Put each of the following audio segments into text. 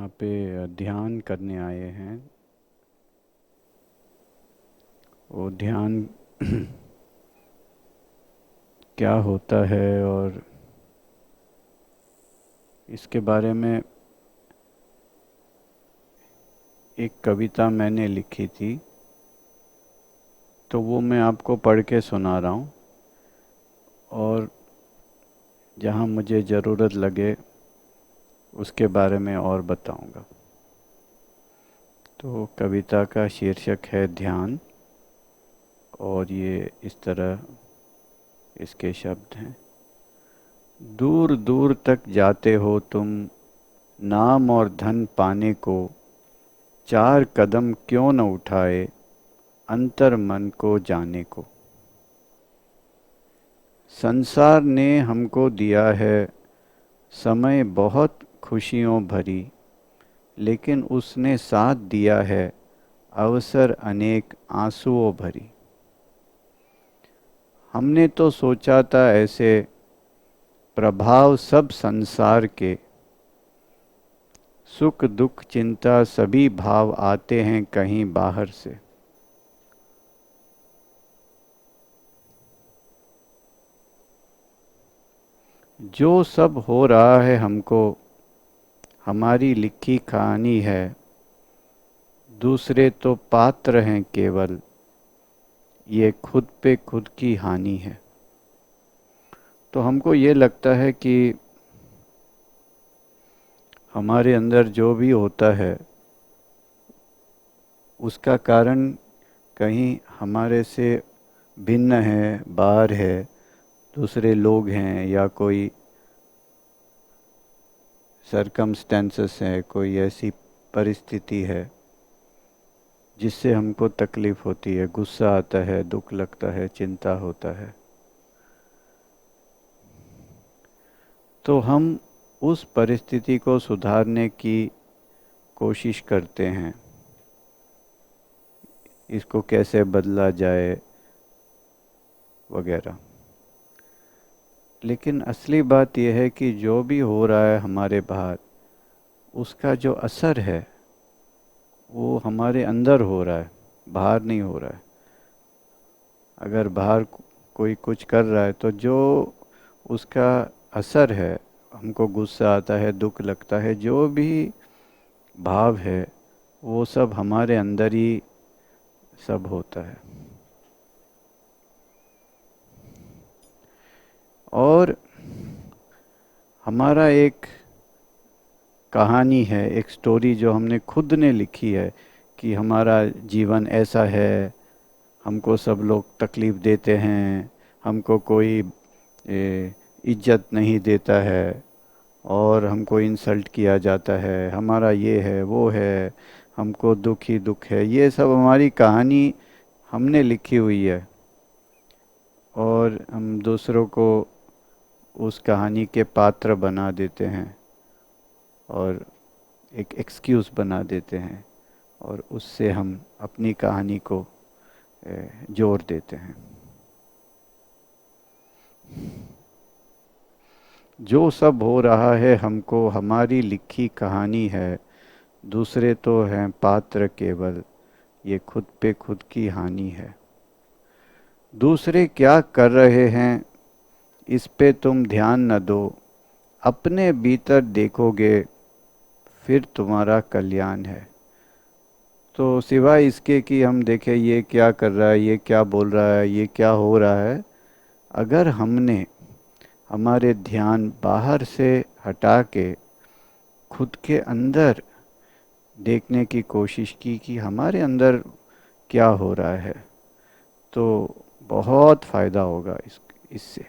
यहाँ पे ध्यान करने आए हैं। वो ध्यान क्या होता है और इसके बारे में एक कविता मैंने लिखी थी, तो वो मैं आपको पढ़ के सुना रहा हूँ और जहाँ मुझे ज़रूरत लगे उसके बारे में और बताऊँगा। तो कविता का शीर्षक है ध्यान, और ये इस तरह इसके शब्द हैं। दूर दूर तक जाते हो तुम नाम और धन पाने को, चार कदम क्यों न उठाए अंतर मन को जाने को। संसार ने हमको दिया है समय बहुत खुशियों भरी, लेकिन उसने साथ दिया है अवसर अनेक आंसुओं भरी। हमने तो सोचा था ऐसे प्रभाव सब संसार के, सुख दुख चिंता सभी भाव आते हैं कहीं बाहर से। जो सब हो रहा है हमको हमारी लिखी कहानी है, दूसरे तो पात्र हैं केवल, ये खुद पे खुद की हानि है। तो हमको ये लगता है कि हमारे अंदर जो भी होता है उसका कारण कहीं हमारे से भिन्न है, बाहर है, दूसरे लोग हैं या कोई सरकमस्टेंसेस है, कोई ऐसी परिस्थिति है जिससे हमको तकलीफ होती है, गुस्सा आता है, दुख लगता है, चिंता होता है। तो हम उस परिस्थिति को सुधारने की कोशिश करते हैं, इसको कैसे बदला जाए वगैरह। लेकिन असली बात यह है कि जो भी हो रहा है हमारे बाहर, उसका जो असर है वो हमारे अंदर हो रहा है, बाहर नहीं हो रहा है। अगर बाहर कोई कुछ कर रहा है तो जो उसका असर है, हमको गुस्सा आता है, दुख लगता है, जो भी भाव है वो सब हमारे अंदर ही सब होता है। और हमारा एक कहानी है, एक स्टोरी जो हमने खुद ने लिखी है कि हमारा जीवन ऐसा है, हमको सब लोग तकलीफ़ देते हैं, हमको कोई इज्जत नहीं देता है और हमको इंसल्ट किया जाता है, हमारा ये है वो है, हमको दुख ही दुख है। ये सब हमारी कहानी हमने लिखी हुई है और हम दूसरों को उस कहानी के पात्र बना देते हैं और एक एक्सक्यूज़ बना देते हैं और उससे हम अपनी कहानी को जोड़ देते हैं। जो सब हो रहा है हमको हमारी लिखी कहानी है, दूसरे तो हैं पात्र केवल, ये खुद पे खुद की हानि है। दूसरे क्या कर रहे हैं इस पे तुम ध्यान न दो, अपने भीतर देखोगे फिर तुम्हारा कल्याण है। तो सिवाय इसके कि हम देखें ये क्या कर रहा है, ये क्या बोल रहा है, ये क्या हो रहा है, अगर हमने हमारे ध्यान बाहर से हटा के खुद के अंदर देखने की कोशिश की कि हमारे अंदर क्या हो रहा है, तो बहुत फ़ायदा होगा इससे।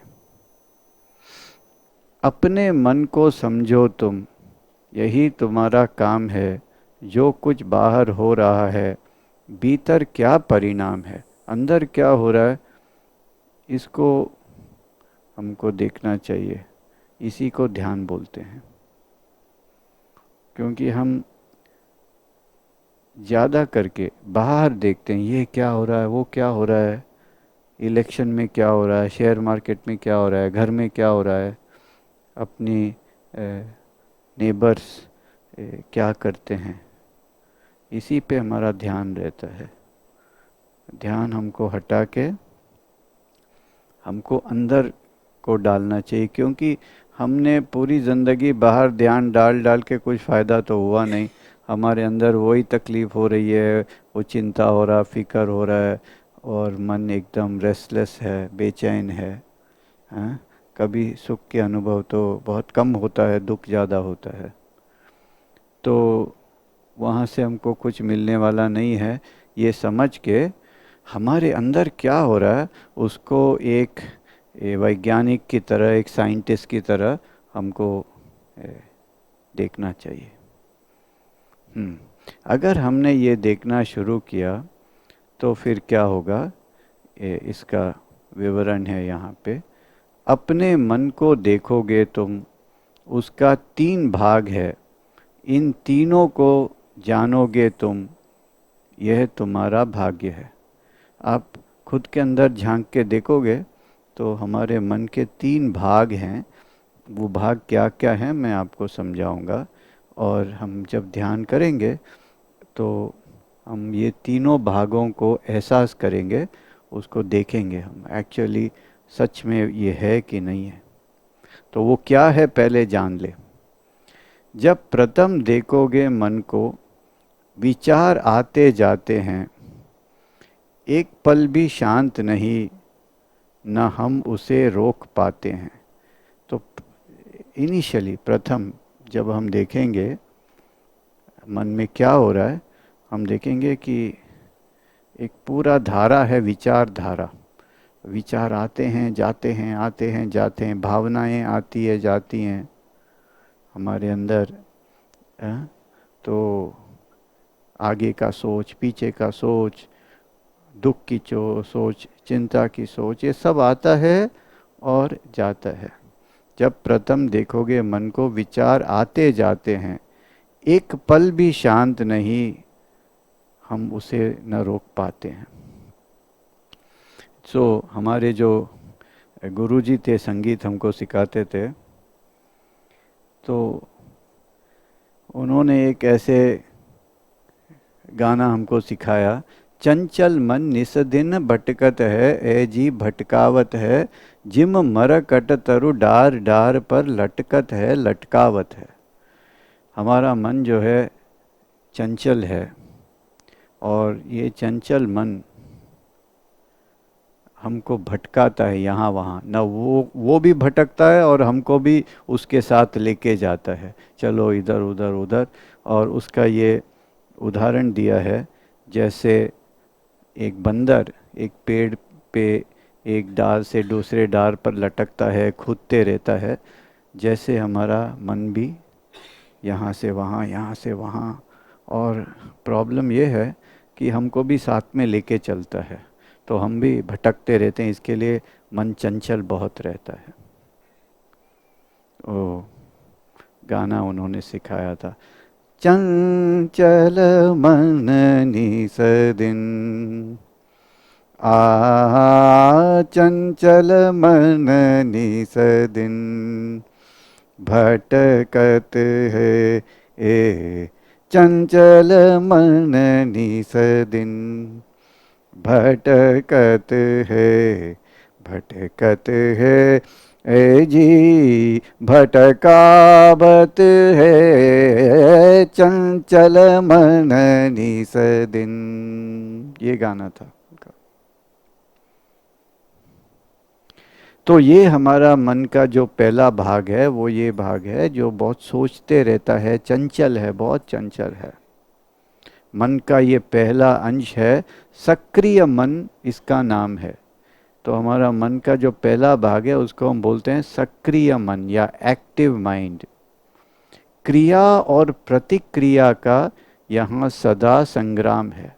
अपने मन को समझो तुम, यही तुम्हारा काम है। जो कुछ बाहर हो रहा है, भीतर क्या परिणाम है, अंदर क्या हो रहा है, इसको हमको देखना चाहिए। इसी को ध्यान बोलते हैं। क्योंकि हम ज़्यादा करके बाहर देखते हैं, ये क्या हो रहा है, वो क्या हो रहा है, इलेक्शन में क्या हो रहा है, शेयर मार्केट में क्या हो रहा है, घर में क्या हो रहा है, अपनी नेबर्स क्या करते हैं, इसी पे हमारा ध्यान रहता है। ध्यान हमको हटा के हमको अंदर को डालना चाहिए, क्योंकि हमने पूरी ज़िंदगी बाहर ध्यान डाल डाल के कुछ फ़ायदा तो हुआ नहीं। हमारे अंदर वही तकलीफ़ हो रही है, वो चिंता हो रहा, फिक्र हो रहा है, और मन एकदम रेस्टलेस है, बेचैन है। हाँ? कभी सुख के अनुभव तो बहुत कम होता है, दुख ज़्यादा होता है। तो वहाँ से हमको कुछ मिलने वाला नहीं है, ये समझ के हमारे अंदर क्या हो रहा है उसको एक वैज्ञानिक की तरह, एक साइंटिस्ट की तरह हमको ए, देखना चाहिए। अगर हमने ये देखना शुरू किया तो फिर क्या होगा, इसका विवरण है यहाँ पे। अपने मन को देखोगे तुम, उसका 3 भाग है, इन तीनों को जानोगे तुम, यह तुम्हारा भाग्य है। आप खुद के अंदर झांक के देखोगे तो हमारे मन के 3 भाग हैं। वो भाग क्या क्या हैं मैं आपको समझाऊंगा, और हम जब ध्यान करेंगे तो हम ये तीनों भागों को एहसास करेंगे, उसको देखेंगे हम एक्चुअली सच में ये है कि नहीं है। तो वो क्या है पहले जान ले। जब प्रथम देखोगे मन को, विचार आते जाते हैं, एक पल भी शांत नहीं, न हम उसे रोक पाते हैं। तो इनिशियली प्रथम जब हम देखेंगे मन में क्या हो रहा है, हम देखेंगे कि एक पूरा धारा है, विचार धारा। विचार आते हैं जाते हैं, आते हैं जाते हैं, भावनाएं आती है जाती हैं हमारे अंदर। तो आगे का सोच, पीछे का सोच, दुख की सोच, चिंता की सोच, ये सब आता है और जाता है। जब प्रथम देखोगे मन को, विचार आते जाते हैं, एक पल भी शांत नहीं, हम उसे न रोक पाते हैं। हमारे जो गुरुजी थे, संगीत हमको सिखाते थे, तो उन्होंने एक ऐसे गाना हमको सिखाया, चंचल मन निस दिन भटकत है, ए जी भटकावत है, जिम मरकट तरु डार डार पर लटकत है, लटकावत है। हमारा मन जो है चंचल है, और ये चंचल मन हमको भटकाता है यहाँ वहाँ, न वो भी भटकता है और हमको भी उसके साथ लेके जाता है, चलो इधर उधर उधर। और उसका ये उदाहरण दिया है, जैसे एक बंदर एक पेड़ पे एक डाल से दूसरे डाल पर लटकता है, कूदते रहता है, जैसे हमारा मन भी यहाँ से वहाँ, यहाँ से वहाँ। और प्रॉब्लम ये है कि हमको भी साथ में लेके चलता है, तो हम भी भटकते रहते हैं, इसके लिए मन चंचल बहुत रहता है। ओ गाना उन्होंने सिखाया था, चंचल मन निस दिन, चंचल मन निस दिन, भटकत है ए, चंचल मन निस दिन, भटकत है, भटकत है, ए जी भटकावत है, चंचल मन निस दिन। ये गाना था उनका। तो ये हमारा मन का जो पहला भाग है, वो ये भाग है जो बहुत सोचते रहता है, चंचल है, बहुत चंचल है। मन का ये पहला अंश है, सक्रिय मन इसका नाम है। तो हमारा मन का जो पहला भाग है उसको हम बोलते हैं सक्रिय मन या एक्टिव माइंड। क्रिया और प्रतिक्रिया का यहाँ सदा संग्राम है,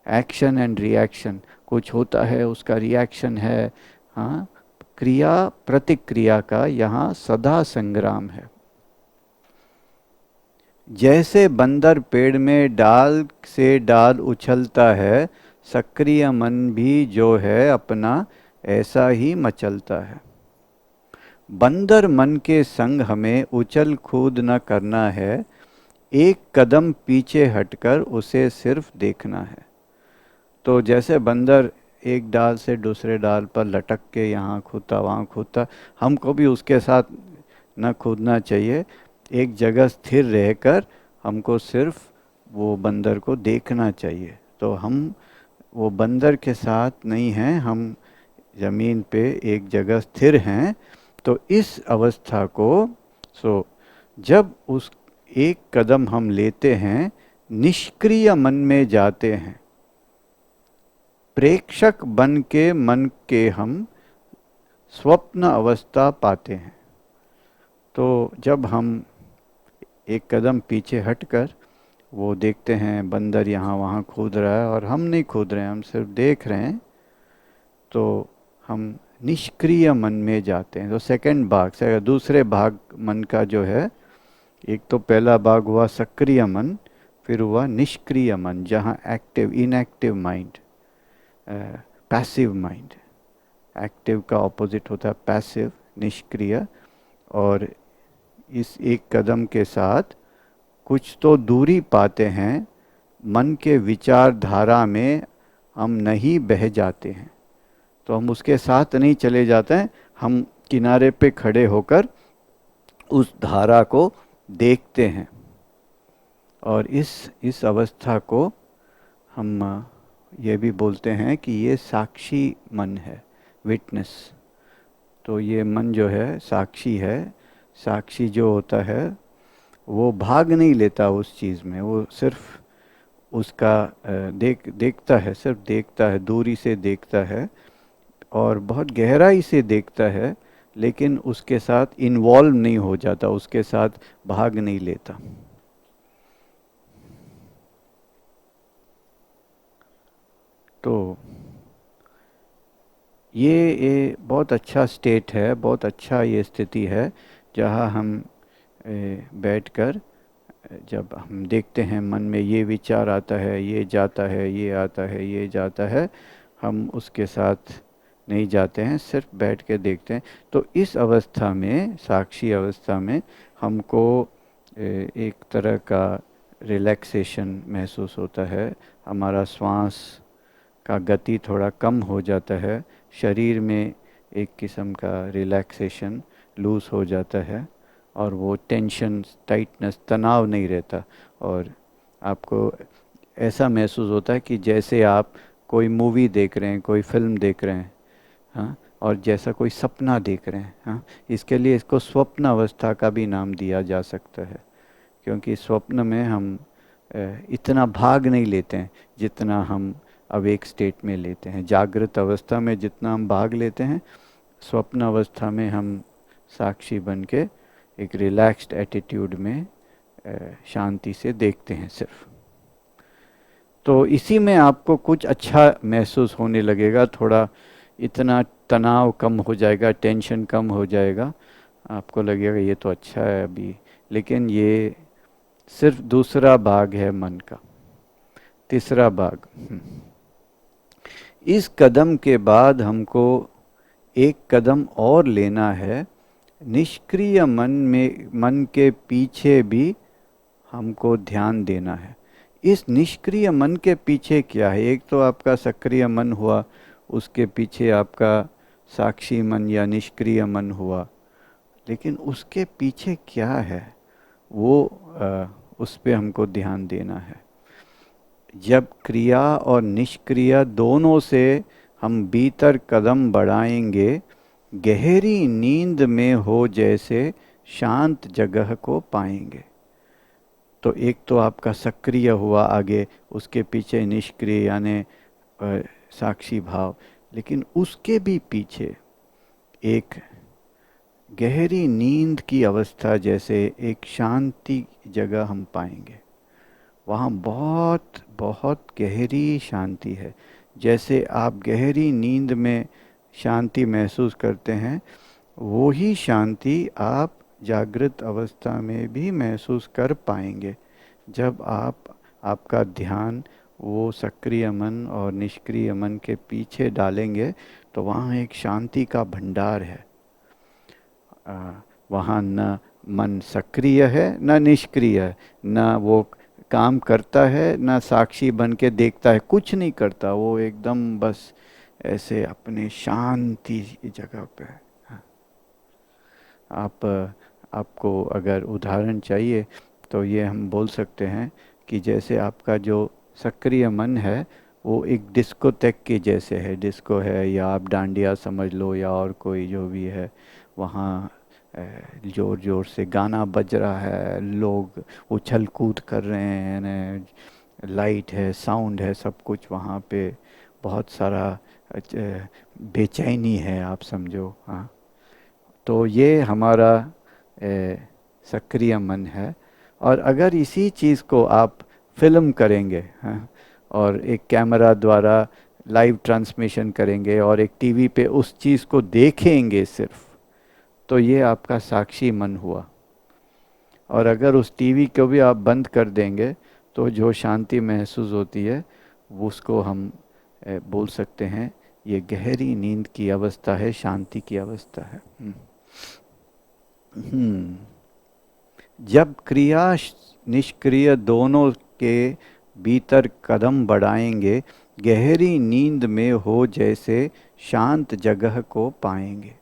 एक्शन एंड रिएक्शन। कुछ होता है उसका रिएक्शन है, हाँ, क्रिया प्रतिक्रिया का यहाँ सदा संग्राम है। जैसे बंदर पेड़ में डाल से डाल उछलता है, सक्रिय मन भी जो है अपना ऐसा ही मचलता है। बंदर मन के संग हमें उछल कूद न करना है, एक कदम पीछे हटकर उसे सिर्फ देखना है। तो जैसे बंदर एक डाल से दूसरे डाल पर लटक के यहाँ कूदता वहाँ कूदता, हमको भी उसके साथ न कूदना चाहिए। एक जगह स्थिर रहकर हमको सिर्फ वो बंदर को देखना चाहिए। तो हम वो बंदर के साथ नहीं हैं, हम जमीन पे एक जगह स्थिर हैं। तो इस अवस्था को, सो जब उस एक कदम हम लेते हैं, निष्क्रिय मन में जाते हैं, प्रेक्षक बन के मन के हम स्वप्न अवस्था पाते हैं। तो जब हम एक कदम पीछे हटकर वो देखते हैं बंदर यहाँ वहाँ कूद रहा है और हम नहीं कूद रहे हैं, हम सिर्फ देख रहे हैं, तो हम निष्क्रिय मन में जाते हैं। तो सेकंड भाग से दूसरे भाग मन का जो है, एक तो पहला भाग हुआ सक्रिय मन, फिर हुआ निष्क्रिय मन, जहाँ active inactive mind, passive mind. Active का ऑपोजिट होता है पैसिव, निष्क्रिय। और इस एक कदम के साथ कुछ तो दूरी पाते हैं, मन के विचारधारा में हम नहीं बह जाते हैं। तो हम उसके साथ नहीं चले जाते हैं, हम किनारे पे खड़े होकर उस धारा को देखते हैं। और इस अवस्था को हम ये भी बोलते हैं कि ये साक्षी मन है, विटनेस। तो ये मन जो है साक्षी है। साक्षी जो होता है वो भाग नहीं लेता उस चीज़ में, वो सिर्फ उसका देखता है, सिर्फ देखता है, दूरी से देखता है और बहुत गहराई से देखता है, लेकिन उसके साथ इन्वॉल्व नहीं हो जाता, उसके साथ भाग नहीं लेता। तो ये बहुत अच्छा स्टेट है, बहुत अच्छा ये स्थिति है, जहाँ हम बैठकर जब हम देखते हैं मन में ये विचार आता है, ये जाता है, ये आता है, ये जाता है, हम उसके साथ नहीं जाते हैं, सिर्फ बैठ के देखते हैं। तो इस अवस्था में, साक्षी अवस्था में, हमको एक तरह का रिलैक्सेशन महसूस होता है। हमारा श्वास का गति थोड़ा कम हो जाता है, शरीर में एक किस्म का रिलैक्सेशन, लूज हो जाता है और वो टेंशन, टाइटनेस, तनाव नहीं रहता। और आपको ऐसा महसूस होता है कि जैसे आप कोई मूवी देख रहे हैं, कोई फिल्म देख रहे हैं, हाँ, और जैसा कोई सपना देख रहे हैं। हाँ, इसके लिए इसको स्वप्न अवस्था का भी नाम दिया जा सकता है, क्योंकि स्वप्न में हम इतना भाग नहीं लेते हैं जितना हम अवेक स्टेट में लेते हैं। जागृत अवस्था में जितना हम भाग लेते हैं, स्वप्न अवस्था में हम साक्षी बन के एक रिलैक्स्ड एटीट्यूड में शांति से देखते हैं सिर्फ। तो इसी में आपको कुछ अच्छा महसूस होने लगेगा, थोड़ा इतना तनाव कम हो जाएगा, टेंशन कम हो जाएगा, आपको लगेगा ये तो अच्छा है अभी। लेकिन ये सिर्फ दूसरा भाग है मन का। तीसरा भाग, इस कदम के बाद हमको एक कदम और लेना है। निष्क्रिय मन के पीछे भी हमको ध्यान देना है। इस निष्क्रिय मन के पीछे क्या है? एक तो आपका सक्रिय मन हुआ, उसके पीछे आपका साक्षी मन या निष्क्रिय मन हुआ, लेकिन उसके पीछे क्या है वो उस पे हमको ध्यान देना है। जब क्रिया और निष्क्रिय दोनों से हम भीतर कदम बढ़ाएंगे, गहरी नींद में हो जैसे शांत जगह को पाएंगे। तो एक तो आपका सक्रिय हुआ आगे, उसके पीछे निष्क्रिय यानी साक्षी भाव, लेकिन उसके भी पीछे एक गहरी नींद की अवस्था जैसे एक शांति जगह हम पाएंगे। वहाँ बहुत बहुत गहरी शांति है। जैसे आप गहरी नींद में शांति महसूस करते हैं, वो ही शांति आप जागृत अवस्था में भी महसूस कर पाएंगे जब आपका ध्यान वो सक्रिय मन और निष्क्रिय मन के पीछे डालेंगे। तो वहाँ एक शांति का भंडार है। वहाँ न मन सक्रिय है ना निष्क्रिय है, ना वो काम करता है ना साक्षी बन के देखता है, कुछ नहीं करता, वो एकदम बस ऐसे अपने शांति जगह पे है। आप आपको अगर उदाहरण चाहिए तो ये हम बोल सकते हैं कि जैसे आपका जो सक्रिय मन है वो एक डिस्कोटेक के जैसे है, डिस्को है या आप डांडिया समझ लो या और कोई जो भी है, वहाँ जोर जोर से गाना बज रहा है, लोग उछल कूद कर रहे हैं, लाइट है, साउंड है, सब कुछ वहाँ पे, बहुत सारा बेचैनी है, आप समझो। हाँ, तो ये हमारा सक्रिय मन है। और अगर इसी चीज़ को आप फिल्म करेंगे, हाँ, और एक कैमरा द्वारा लाइव ट्रांसमिशन करेंगे और एक टीवी पे उस चीज़ को देखेंगे सिर्फ, तो ये आपका साक्षी मन हुआ। और अगर उस टीवी को भी आप बंद कर देंगे तो जो शांति महसूस होती है उसको हम बोल सकते हैं ये गहरी नींद की अवस्था है, शांति की अवस्था है। जब क्रिया निष्क्रिय दोनों के भीतर कदम बढ़ाएंगे, गहरी नींद में हो जैसे शांत जगह को पाएंगे।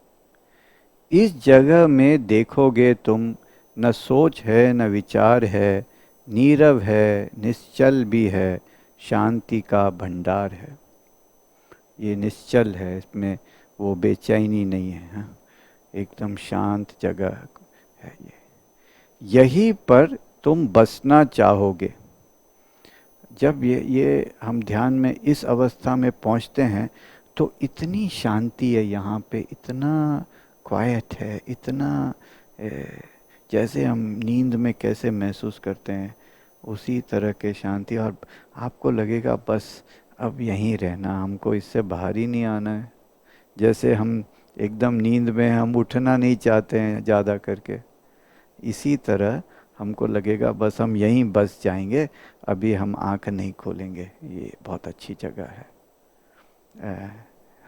इस जगह में देखोगे तुम, न सोच है न विचार है, नीरव है, निश्चल भी है, शांति का भंडार है। ये निश्चल है, इसमें वो बेचैनी नहीं है, हाँ? एकदम शांत जगह है ये। यहीं पर तुम बसना चाहोगे। जब ये हम ध्यान में इस अवस्था में पहुंचते हैं तो इतनी शांति है यहाँ पे, इतना क्वाइट है, इतना जैसे हम नींद में कैसे महसूस करते हैं उसी तरह के शांति। और आपको लगेगा बस अब यहीं रहना, हमको इससे बाहर ही नहीं आना है। जैसे हम एकदम नींद में हम उठना नहीं चाहते हैं ज़्यादा करके, इसी तरह हमको लगेगा बस हम यहीं बस जाएंगे, अभी हम आँख नहीं खोलेंगे, ये बहुत अच्छी जगह है।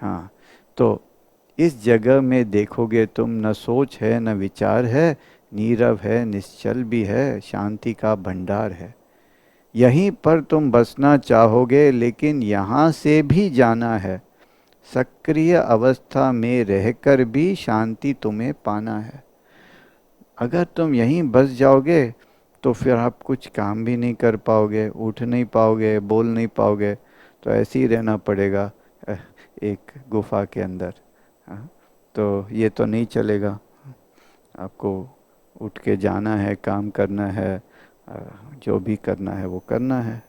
हाँ, तो इस जगह में देखोगे तुम, न सोच है न विचार है, नीरव है, निश्चल भी है, शांति का भंडार है। यहीं पर तुम बसना चाहोगे, लेकिन यहाँ से भी जाना है। सक्रिय अवस्था में रहकर भी शांति तुम्हें पाना है। अगर तुम यहीं बस जाओगे तो फिर आप कुछ काम भी नहीं कर पाओगे, उठ नहीं पाओगे, बोल नहीं पाओगे, तो ऐसे ही रहना पड़ेगा एक गुफा के अंदर। हाँ, तो ये तो नहीं चलेगा, आपको उठ के जाना है, काम करना है, जो भी करना है वो करना है।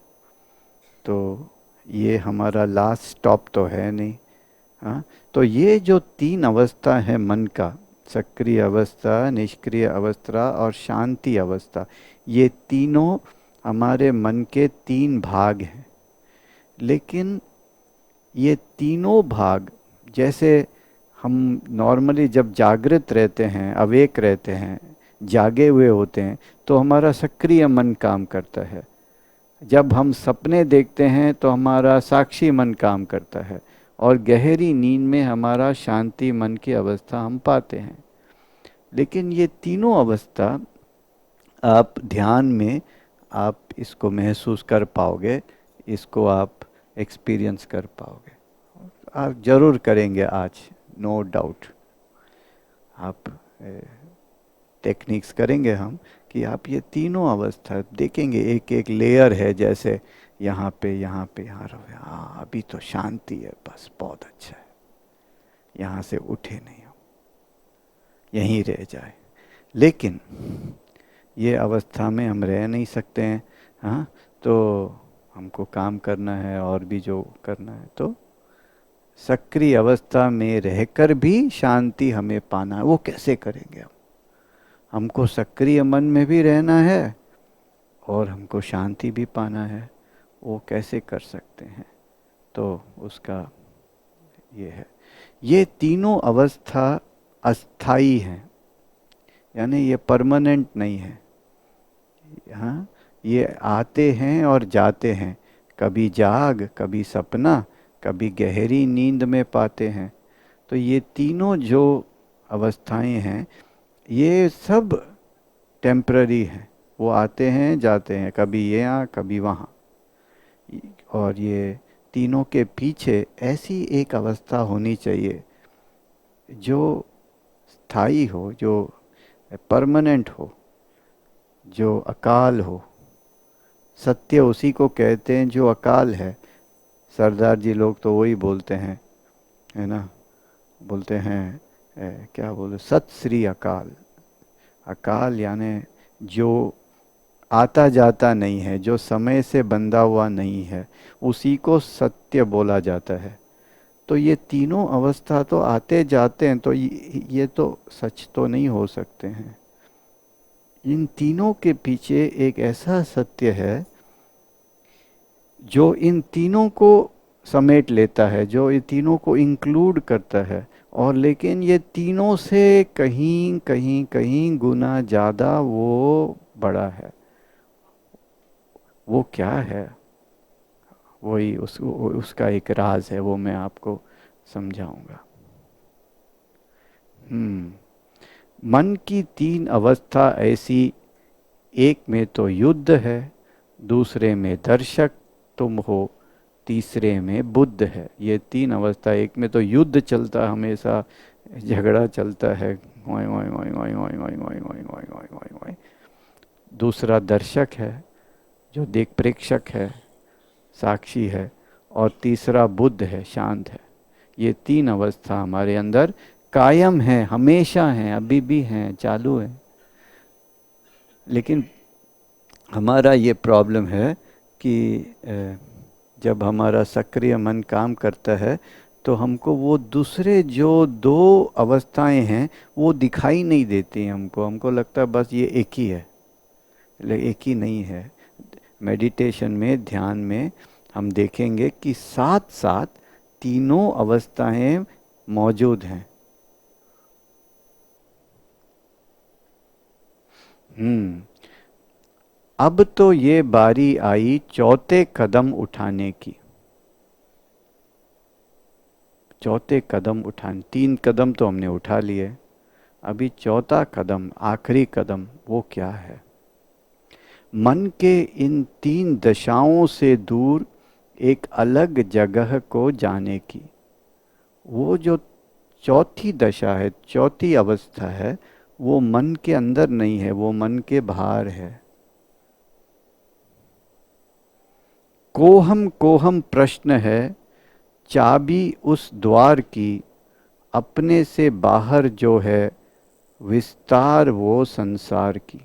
तो ये हमारा लास्ट स्टॉप तो है नहीं। हाँ, तो ये जो तीन अवस्था है मन का, सक्रिय अवस्था, निष्क्रिय अवस्था और शांति अवस्था, ये तीनों हमारे मन के तीन भाग हैं। लेकिन ये तीनों भाग, जैसे हम नॉर्मली जब जागृत रहते हैं, अवेक रहते हैं, जागे हुए होते हैं, तो हमारा सक्रिय मन काम करता है। जब हम सपने देखते हैं तो हमारा साक्षी मन काम करता है, और गहरी नींद में हमारा शांति मन की अवस्था हम पाते हैं। लेकिन ये तीनों अवस्था आप ध्यान में आप इसको महसूस कर पाओगे, इसको आप एक्सपीरियंस कर पाओगे। आप जरूर करेंगे आज, नो डाउट। आप टेक्निक्स करेंगे हम कि आप ये तीनों अवस्था देखेंगे, एक एक लेयर है, जैसे यहाँ पे यहाँ रहो, हाँ अभी तो शांति है, बस बहुत अच्छा है, यहाँ से उठे नहीं हो, यहीं रह जाए। लेकिन ये अवस्था में हम रह नहीं सकते हैं, हाँ, तो हमको काम करना है और भी जो करना है। तो सक्रिय अवस्था में रहकर भी शांति हमें पाना है। वो कैसे करेंगे हम? हमको सक्रिय मन में भी रहना है और हमको शांति भी पाना है। वो कैसे कर सकते हैं? तो उसका ये है, ये तीनों अवस्था अस्थाई हैं, यानी ये परमानेंट नहीं है। हाँ, ये आते हैं और जाते हैं, कभी जाग, कभी सपना, कभी गहरी नींद में पाते हैं। तो ये तीनों जो अवस्थाएं हैं, ये सब टेम्पररी हैं, वो आते हैं जाते हैं, कभी ये यहाँ कभी वहाँ। और ये तीनों के पीछे ऐसी एक अवस्था होनी चाहिए जो स्थायी हो, जो परमानेंट हो, जो अकाल हो। सत्य उसी को कहते हैं जो अकाल है। सरदार जी लोग तो वही बोलते हैं, है ना, बोलते हैं क्या बोले, सत श्री अकाल। अकाल यानी जो आता जाता नहीं है, जो समय से बंधा हुआ नहीं है, उसी को सत्य बोला जाता है। तो ये तीनों अवस्था तो आते जाते हैं, तो ये तो सच तो नहीं हो सकते हैं। इन तीनों के पीछे एक ऐसा सत्य है जो इन तीनों को समेट लेता है, जो ये तीनों को इंक्लूड करता है। और लेकिन ये तीनों से कहीं कहीं कहीं गुना ज़्यादा वो बड़ा है। वो क्या है, वही उसका एक राज है, वो मैं आपको समझाऊंगा। मन की तीन अवस्था ऐसी, एक में तो युद्ध है, दूसरे में दर्शक तुम हो, तीसरे में बुद्ध है। ये तीन अवस्था, एक में तो युद्ध चलता हमेशा, झगड़ा चलता है, वाई वाई वाई वाई वाई वाई वाई वाई वाई वाई वाई वाई। दूसरा दर्शक है, जो देख, प्रेक्षक है, साक्षी है। और तीसरा बुद्ध है, शांत है। ये तीन अवस्था हमारे अंदर कायम है, हमेशा हैं, अभी भी हैं, चालू है। लेकिन हमारा ये प्रॉब्लम है कि जब हमारा सक्रिय मन काम करता है तो हमको वो दूसरे जो दो अवस्थाएं हैं वो दिखाई नहीं देती हैं हमको। हमको लगता है बस ये एक ही है, लेकिन एक ही नहीं है। मेडिटेशन में, ध्यान में हम देखेंगे कि साथ साथ तीनों अवस्थाएं मौजूद हैं। अब तो ये बारी आई चौथे कदम उठाने की। चौथे कदम उठाने, तीन कदम तो हमने उठा लिए, अभी चौथा कदम, आखिरी कदम, वो क्या है? मन के इन तीन दशाओं से दूर एक अलग जगह को जाने की। वो जो चौथी दशा है, चौथी अवस्था है, वो मन के अंदर नहीं है, वो मन के बाहर है। कोहम कोहम प्रश्न है, चाबी उस द्वार की, अपने से बाहर जो है विस्तार वो संसार की।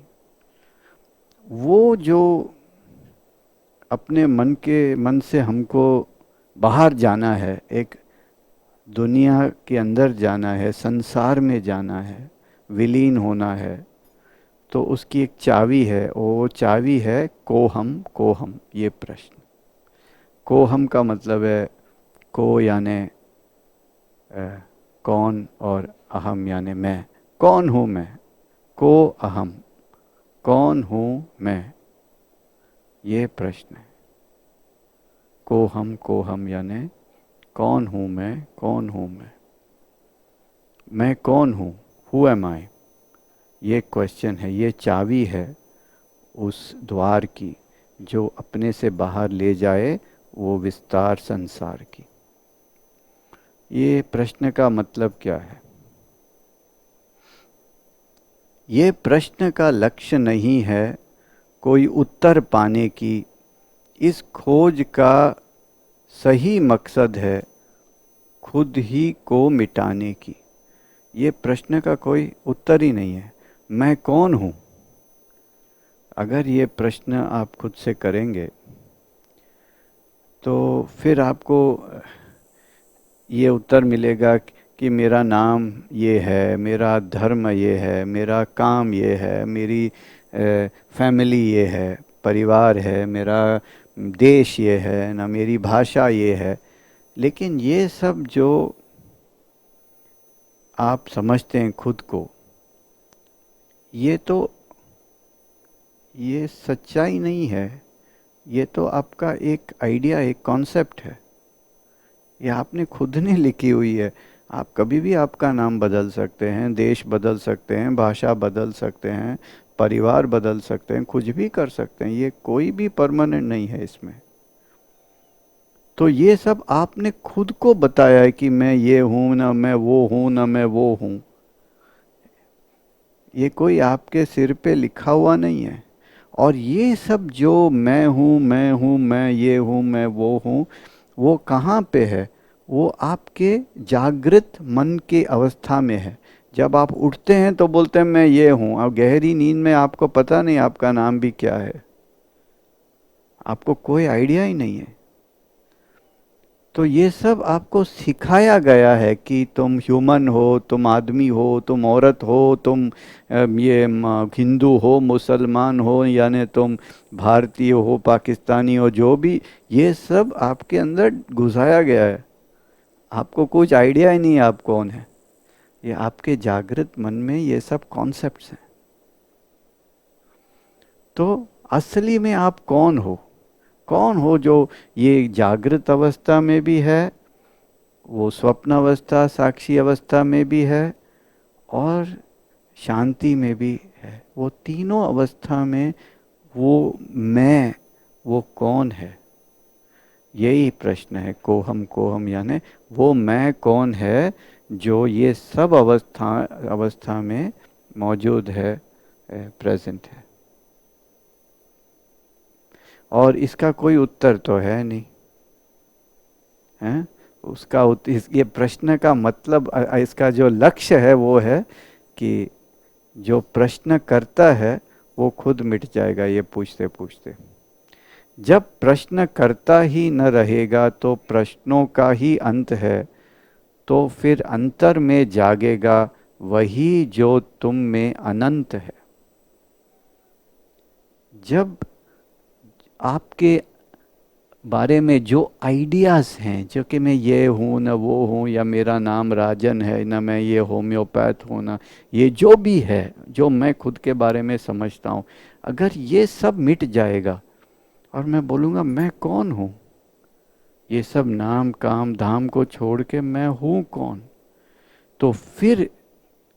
वो जो अपने मन से हमको बाहर जाना है, एक दुनिया के अंदर जाना है, संसार में जाना है, विलीन होना है, तो उसकी एक चाबी है। वो चाबी है कोहम कोहम, ये प्रश्न। कोहम का मतलब है, को यानी कौन, और अहम यानी मैं। कौन हूँ मैं? को अहम, कौन हूँ मैं, ये प्रश्न है। को हम यानी कौन हूँ मैं, कौन हूँ मैं कौन हूँ, हु एम आई, ये क्वेश्चन है। ये चाबी है उस द्वार की जो अपने से बाहर ले जाए वो विस्तार संसार की। ये प्रश्न का मतलब क्या है? ये प्रश्न का लक्ष्य नहीं है कोई उत्तर पाने की, इस खोज का सही मकसद है खुद ही को मिटाने की। ये प्रश्न का कोई उत्तर ही नहीं है, मैं कौन हूँ। अगर ये प्रश्न आप खुद से करेंगे तो फिर आपको ये उत्तर मिलेगा कि मेरा नाम ये है, मेरा धर्म ये है, मेरा काम ये है, मेरी फैमिली ये है, परिवार है, मेरा देश ये है ना, मेरी भाषा ये है। लेकिन ये सब जो आप समझते हैं खुद को, ये तो ये सच्चाई नहीं है। ये तो आपका एक आइडिया, एक कॉन्सेप्ट है। ये आपने खुद ने लिखी हुई है। आप कभी भी आपका नाम बदल सकते हैं, देश बदल सकते हैं, भाषा बदल सकते हैं, परिवार बदल सकते हैं, कुछ भी कर सकते हैं, ये कोई भी परमानेंट नहीं है इसमें। तो ये सब आपने खुद को बताया है कि मैं ये हूं, ना मैं वो हूं, ना मैं वो हूं। ये कोई आपके सिर पे लिखा हुआ नहीं है। और ये सब जो मैं हूं, मैं हूं, मैं ये हूं, मैं वो हूं, वो कहाँ पे है? वो आपके जागृत मन के अवस्था में है। जब आप उठते हैं तो बोलते हैं मैं ये हूं, और गहरी नींद में आपको पता नहीं आपका नाम भी क्या है, आपको कोई आइडिया ही नहीं है। तो ये सब आपको सिखाया गया है कि तुम ह्यूमन हो, तुम आदमी हो, तुम औरत हो, तुम हिंदू हो, मुसलमान हो, यानी तुम भारतीय हो, पाकिस्तानी हो, जो भी, ये सब आपके अंदर घुसाया गया है। आपको कुछ आइडिया ही नहीं है आप कौन है। ये आपके जागृत मन में ये सब कॉन्सेप्ट्स हैं। तो असली में आप कौन हो? कौन हो जो ये जागृत अवस्था में भी है, वो स्वप्न अवस्था साक्षी अवस्था में भी है, और शांति में भी है। वो तीनों अवस्था में वो मैं, वो कौन है? यही प्रश्न है, कोहम कोहम, यानी वो मैं कौन है जो ये सब अवस्था में मौजूद है, प्रेजेंट है। और इसका कोई उत्तर तो है नहीं है। उसका ये प्रश्न का मतलब, इसका जो लक्ष्य है वो है कि जो प्रश्न करता है वो खुद मिट जाएगा ये पूछते पूछते। जब प्रश्न करता ही न रहेगा तो प्रश्नों का ही अंत है, तो फिर अंतर में जागेगा वही जो तुम में अनंत है। जब आपके बारे में जो आइडियाज़ हैं, जो कि मैं ये हूँ ना वो हूँ, या मेरा नाम राजन है ना मैं ये होम्योपैथ हूँ ना, ये जो भी है जो मैं खुद के बारे में समझता हूँ, अगर ये सब मिट जाएगा और मैं बोलूँगा मैं कौन हूँ, ये सब नाम काम धाम को छोड़ के मैं हूँ कौन, तो फिर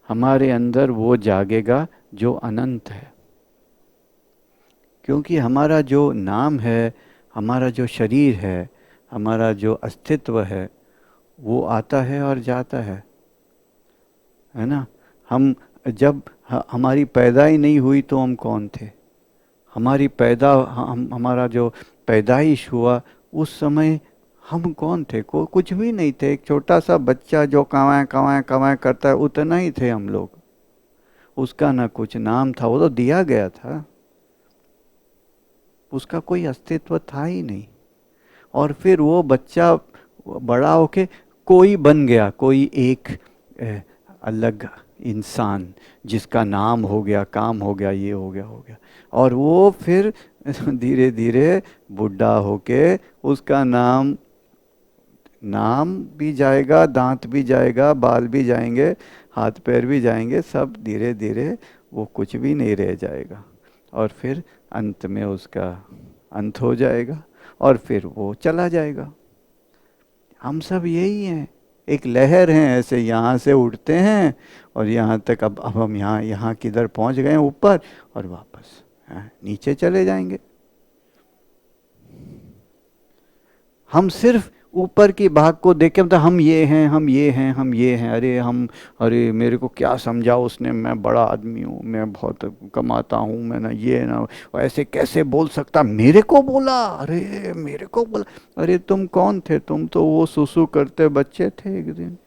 हमारे अंदर वो जागेगा जो अनंत है। क्योंकि हमारा जो नाम है, हमारा जो शरीर है, हमारा जो अस्तित्व है, वो आता है और जाता है ना। हम जब हमारी पैदा ही नहीं हुई तो हम कौन थे? हमारी हमारा जो पैदाइश हुआ उस समय हम कौन थे? कुछ भी नहीं थे, एक छोटा सा बच्चा जो कवाएं कवाएं कवाएं करता है, उतना ही थे हम लोग। उसका ना कुछ नाम था, वो तो दिया गया था, उसका कोई अस्तित्व था ही नहीं। और फिर वो बच्चा बड़ा होके कोई बन गया, कोई एक अलग इंसान, जिसका नाम हो गया, काम हो गया, ये हो गया, हो गया। और वो फिर धीरे धीरे बुढ़ा होके उसका नाम नाम भी जाएगा, दांत भी जाएगा, बाल भी जाएंगे, हाथ पैर भी जाएंगे, सब धीरे धीरे वो कुछ भी नहीं रह जाएगा। और फिर अंत में उसका अंत हो जाएगा और फिर वो चला जाएगा। हम सब यही हैं, एक लहर हैं, ऐसे यहाँ से उठते हैं और यहाँ तक, अब हम यहाँ यहाँ किधर पहुँच गए हैं ऊपर, और वापस नीचे चले जाएंगे। हम सिर्फ ऊपर की भाग को देख के मतलब हम ये हैं, हम ये हैं, हम ये हैं, अरे मेरे को क्या समझा उसने, मैं बड़ा आदमी हूँ, मैं बहुत कमाता हूँ, मैं ना ये ना, ऐसे कैसे बोल सकता, मेरे को बोला, अरे मेरे को बोला। अरे तुम कौन थे? तुम तो वो सुसु करते बच्चे थे एक दिन।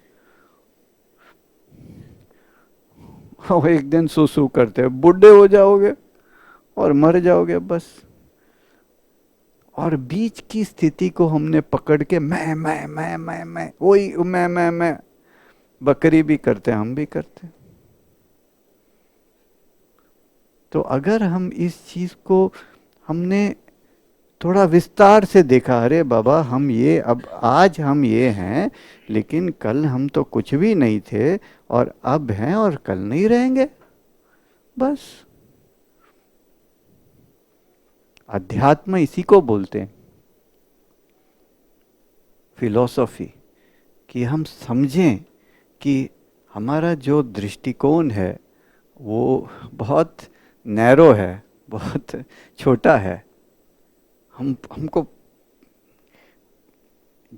और एक दिन सुसु करते बूढ़े हो जाओगे और मर जाओगे बस। और बीच की स्थिति को हमने पकड़ के मैं वही मैं, बकरी भी करते हैं, हम भी करते हैं। तो अगर हम इस चीज को हमने थोड़ा विस्तार से देखा, अरे बाबा हम ये, अब आज हम ये हैं, लेकिन कल हम तो कुछ भी नहीं थे, और अब हैं और कल नहीं रहेंगे, बस। अध्यात्म इसी को बोलते हैं, फिलॉसफी, कि हम समझें कि हमारा जो दृष्टिकोण है वो बहुत नैरो है, बहुत छोटा है। हमको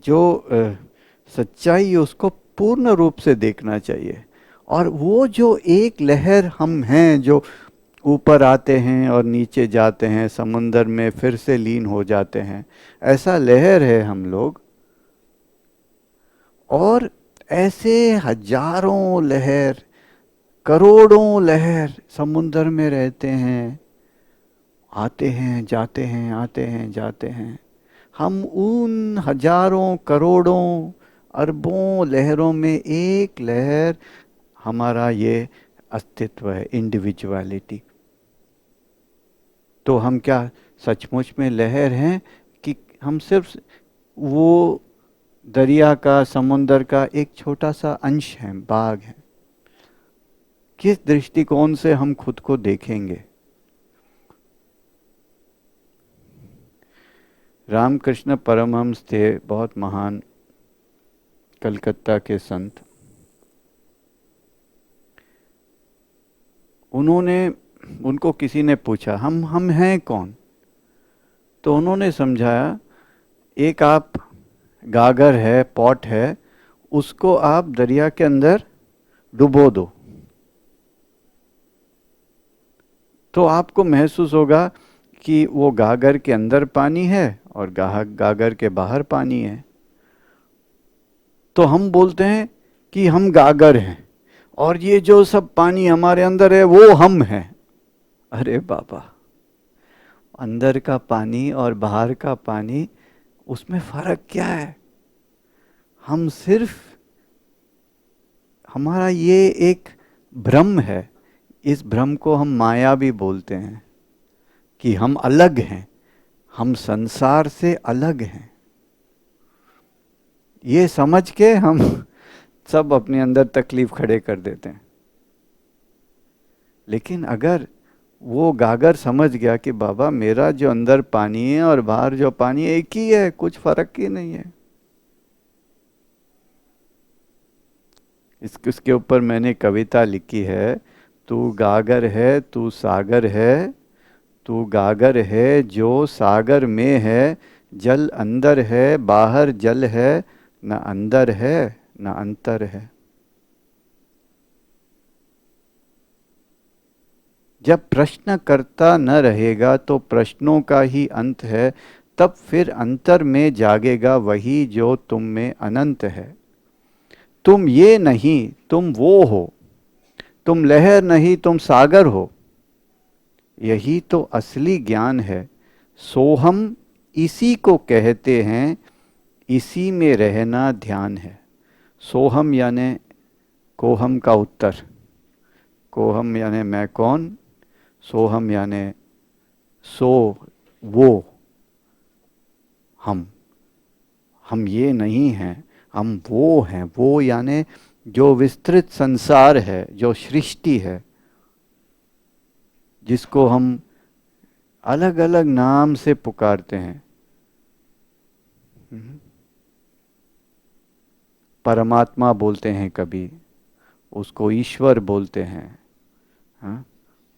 जो सच्चाई है उसको पूर्ण रूप से देखना चाहिए। और वो जो एक लहर हम हैं, जो ऊपर आते हैं और नीचे जाते हैं, समुंदर में फिर से लीन हो जाते हैं, ऐसा लहर है हम लोग। और ऐसे हजारों लहर, करोड़ों लहर समुंदर में रहते हैं, आते हैं जाते हैं, आते हैं जाते हैं। हम उन हजारों करोड़ों अरबों लहरों में एक लहर, हमारा ये अस्तित्व है, इंडिविजुअलिटी। तो हम क्या सचमुच में लहर हैं, कि हम सिर्फ वो दरिया का, समुंदर का एक छोटा सा अंश है, भाग है? किस दृष्टिकोण से हम खुद को देखेंगे? रामकृष्ण परमहंस थे, बहुत महान कलकत्ता के संत। उनको किसी ने पूछा, हम हैं कौन? तो उन्होंने समझाया, एक आप गागर है, पॉट है, उसको आप दरिया के अंदर डुबो दो, तो आपको महसूस होगा कि वो गागर के अंदर पानी है और गागर के बाहर पानी है। तो हम बोलते हैं कि हम गागर हैं, और ये जो सब पानी हमारे अंदर है वो हम हैं। अरे बाबा, अंदर का पानी और बाहर का पानी, उसमें फर्क क्या है? हम सिर्फ, हमारा ये एक भ्रम है। इस भ्रम को हम माया भी बोलते हैं, कि हम अलग हैं, हम संसार से अलग हैं। ये समझ के हम सब अपने अंदर तकलीफ खड़े कर देते हैं। लेकिन अगर वो गागर समझ गया कि बाबा, मेरा जो अंदर पानी है और बाहर जो पानी है एक ही है, कुछ फर्क ही नहीं है। इसके ऊपर मैंने कविता लिखी है, तू गागर है तू सागर है, तू गागर है जो सागर में है, जल अंदर है बाहर जल है, न अंदर है न अंतर है। जब प्रश्न करता न रहेगा तो प्रश्नों का ही अंत है, तब फिर अंतर में जागेगा वही जो तुम में अनंत है। तुम ये नहीं तुम वो हो, तुम लहर नहीं तुम सागर हो, यही तो असली ज्ञान है। सोहम इसी को कहते हैं, इसी में रहना ध्यान है। सोहम यानी कोहम का उत्तर, कोहम यानी मैं कौन, सोहम यानी सो वो, हम ये नहीं हैं, हम वो हैं। वो यानी जो विस्तृत संसार है, जो सृष्टि है, जिसको हम अलग अलग नाम से पुकारते हैं। परमात्मा बोलते हैं, कभी उसको ईश्वर बोलते हैं, हाँ?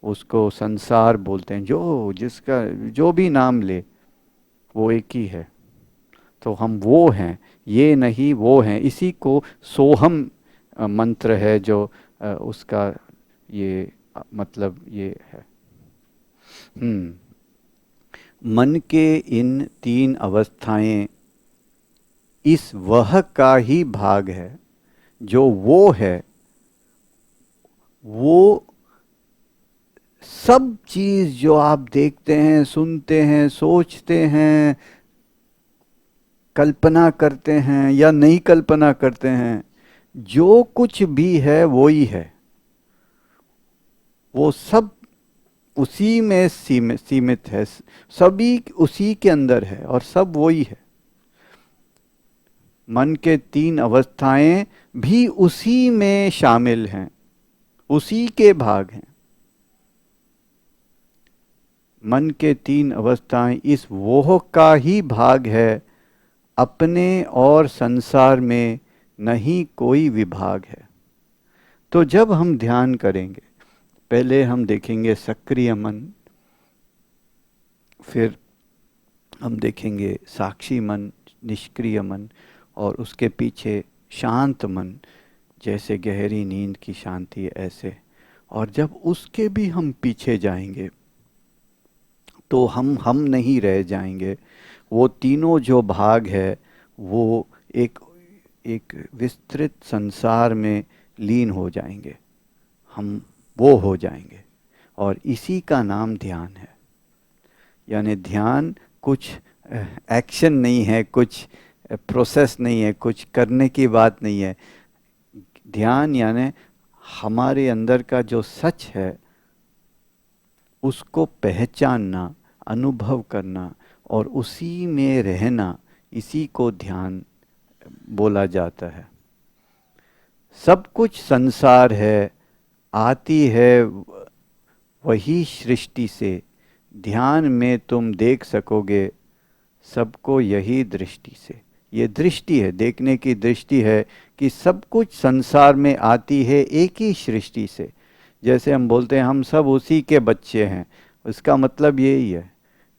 उसको संसार बोलते हैं, जो जिसका जो भी नाम ले वो एक ही है। तो हम वो हैं, ये नहीं वो हैं। इसी को सोहम मंत्र है, जो उसका ये मतलब ये है। मन के इन तीन अवस्थाएं इस वह का ही भाग है। जो वो है, वो सब चीज जो आप देखते हैं, सुनते हैं, सोचते हैं, कल्पना करते हैं या नहीं कल्पना करते हैं, जो कुछ भी है वो ही है। वो सब उसी में सीमित है, सभी उसी के अंदर है और सब वही है। मन के तीन अवस्थाएं भी उसी में शामिल हैं, उसी के भाग हैं। मन के तीन अवस्थाएं इस वोह का ही भाग है, अपने और संसार में नहीं कोई विभाग है। तो जब हम ध्यान करेंगे, पहले हम देखेंगे सक्रिय मन, फिर हम देखेंगे साक्षी मन, निष्क्रिय मन, और उसके पीछे शांत मन, जैसे गहरी नींद की शांति ऐसे। और जब उसके भी हम पीछे जाएंगे तो हम नहीं रह जाएंगे। वो तीनों जो भाग है वो एक एक विस्तृत संसार में लीन हो जाएंगे, हम वो हो जाएंगे। और इसी का नाम ध्यान है। यानी ध्यान कुछ एक्शन नहीं है, कुछ प्रोसेस नहीं है, कुछ करने की बात नहीं है। ध्यान यानी हमारे अंदर का जो सच है उसको पहचानना, अनुभव करना और उसी में रहना, इसी को ध्यान बोला जाता है। सब कुछ संसार है, आती है वही सृष्टि से, ध्यान में तुम देख सकोगे सबको यही दृष्टि से। ये दृष्टि है, देखने की दृष्टि है कि सब कुछ संसार में आती है एक ही सृष्टि से। जैसे हम बोलते हैं हम सब उसी के बच्चे हैं, इसका मतलब यही है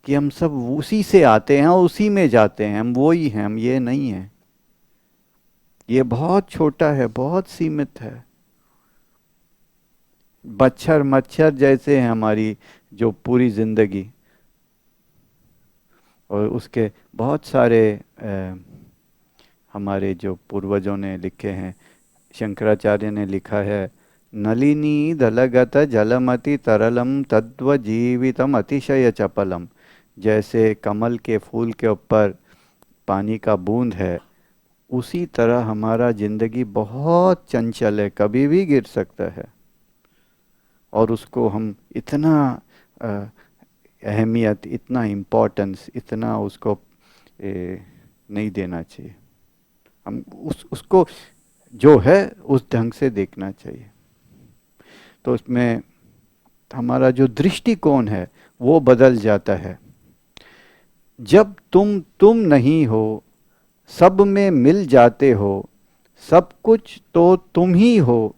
कि हम सब उसी से आते हैं और उसी में जाते हैं, हम वो ही हैं, हम ये नहीं हैं। ये बहुत छोटा है, बहुत सीमित है। मच्छर मच्छर जैसे है हमारी जो पूरी जिंदगी, और उसके बहुत सारे हमारे जो पूर्वजों ने लिखे हैं, शंकराचार्य ने लिखा है, नलिनी दलगत जलमति तरलम तद्व जीवितम अतिशय चपलम। जैसे कमल के फूल के ऊपर पानी का बूंद है, उसी तरह हमारा जिंदगी बहुत चंचल है, कभी भी गिर सकता है। और उसको हम इतना अ, अहमियत, इतना इम्पोर्टेंस, इतना उसको नहीं देना चाहिए। हम उसको जो है उस ढंग से देखना चाहिए। तो उसमें हमारा जो दृष्टिकोण है वो बदल जाता है। जब तुम नहीं हो, सब में मिल जाते हो, सब कुछ तो तुम ही हो,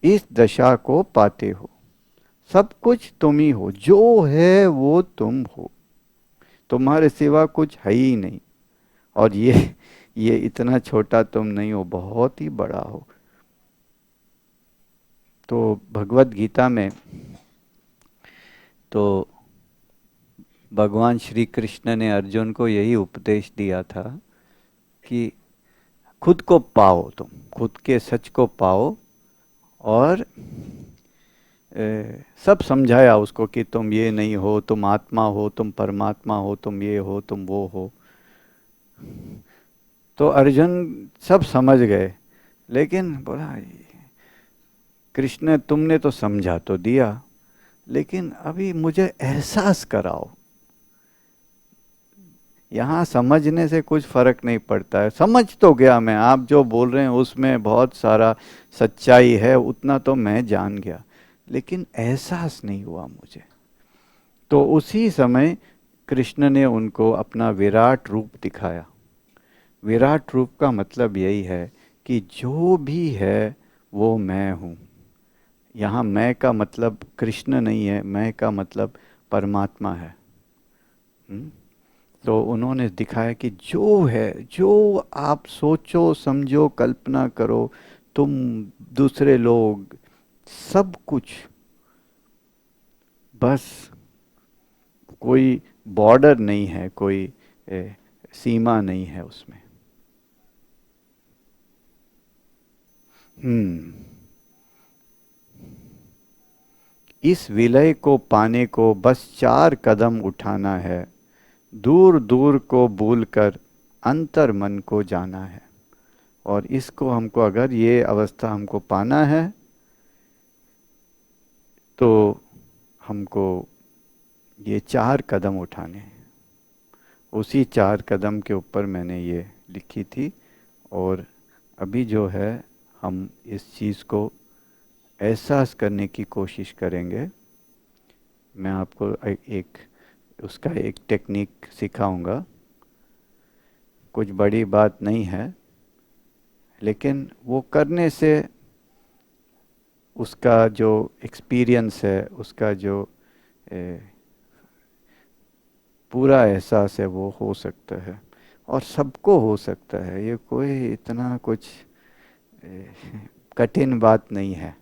इस दशा को पाते हो। सब कुछ तुम ही हो, जो है वो तुम हो, तुम्हारे सिवा कुछ है ही नहीं। और ये इतना छोटा तुम नहीं हो, बहुत ही बड़ा हो। तो भगवत गीता में तो भगवान श्री कृष्ण ने अर्जुन को यही उपदेश दिया था कि खुद को पाओ, तुम खुद के सच को पाओ। और सब समझाया उसको कि तुम ये नहीं हो, तुम आत्मा हो, तुम परमात्मा हो, तुम ये हो, तुम वो हो। तो अर्जुन सब समझ गए, लेकिन बोला कृष्ण तुमने तो समझा तो दिया, लेकिन अभी मुझे एहसास कराओ। यहाँ समझने से कुछ फर्क नहीं पड़ता है, समझ तो गया मैं, आप जो बोल रहे हैं उसमें बहुत सारा सच्चाई है, उतना तो मैं जान गया, लेकिन एहसास नहीं हुआ मुझे। तो उसी समय कृष्ण ने उनको अपना विराट रूप दिखाया। विराट रूप का मतलब यही है कि जो भी है वो मैं हूँ। यहाँ मैं का मतलब कृष्ण नहीं है, मैं का मतलब परमात्मा है। तो उन्होंने दिखाया कि जो है, जो आप सोचो समझो कल्पना करो, तुम, दूसरे लोग, सब कुछ, बस कोई बॉर्डर नहीं है, कोई सीमा नहीं है उसमें। हम्म। इस विलय को पाने को बस 4 कदम उठाना है, दूर दूर को भूल कर अंतर मन को जाना है। और इसको हमको, अगर ये अवस्था हमको पाना है तो हमको ये 4 कदम उठाने हैं। उसी 4 कदम के ऊपर मैंने ये लिखी थी। और अभी जो है हम इस चीज़ को एहसास करने की कोशिश करेंगे। मैं आपको एक उसका एक टेक्निक सिखाऊंगा। कुछ बड़ी बात नहीं है, लेकिन वो करने से उसका जो एक्सपीरियंस है, उसका जो ए, पूरा एहसास है वो हो सकता है, और सबको हो सकता है। ये कोई इतना कुछ ए, कठिन बात नहीं है।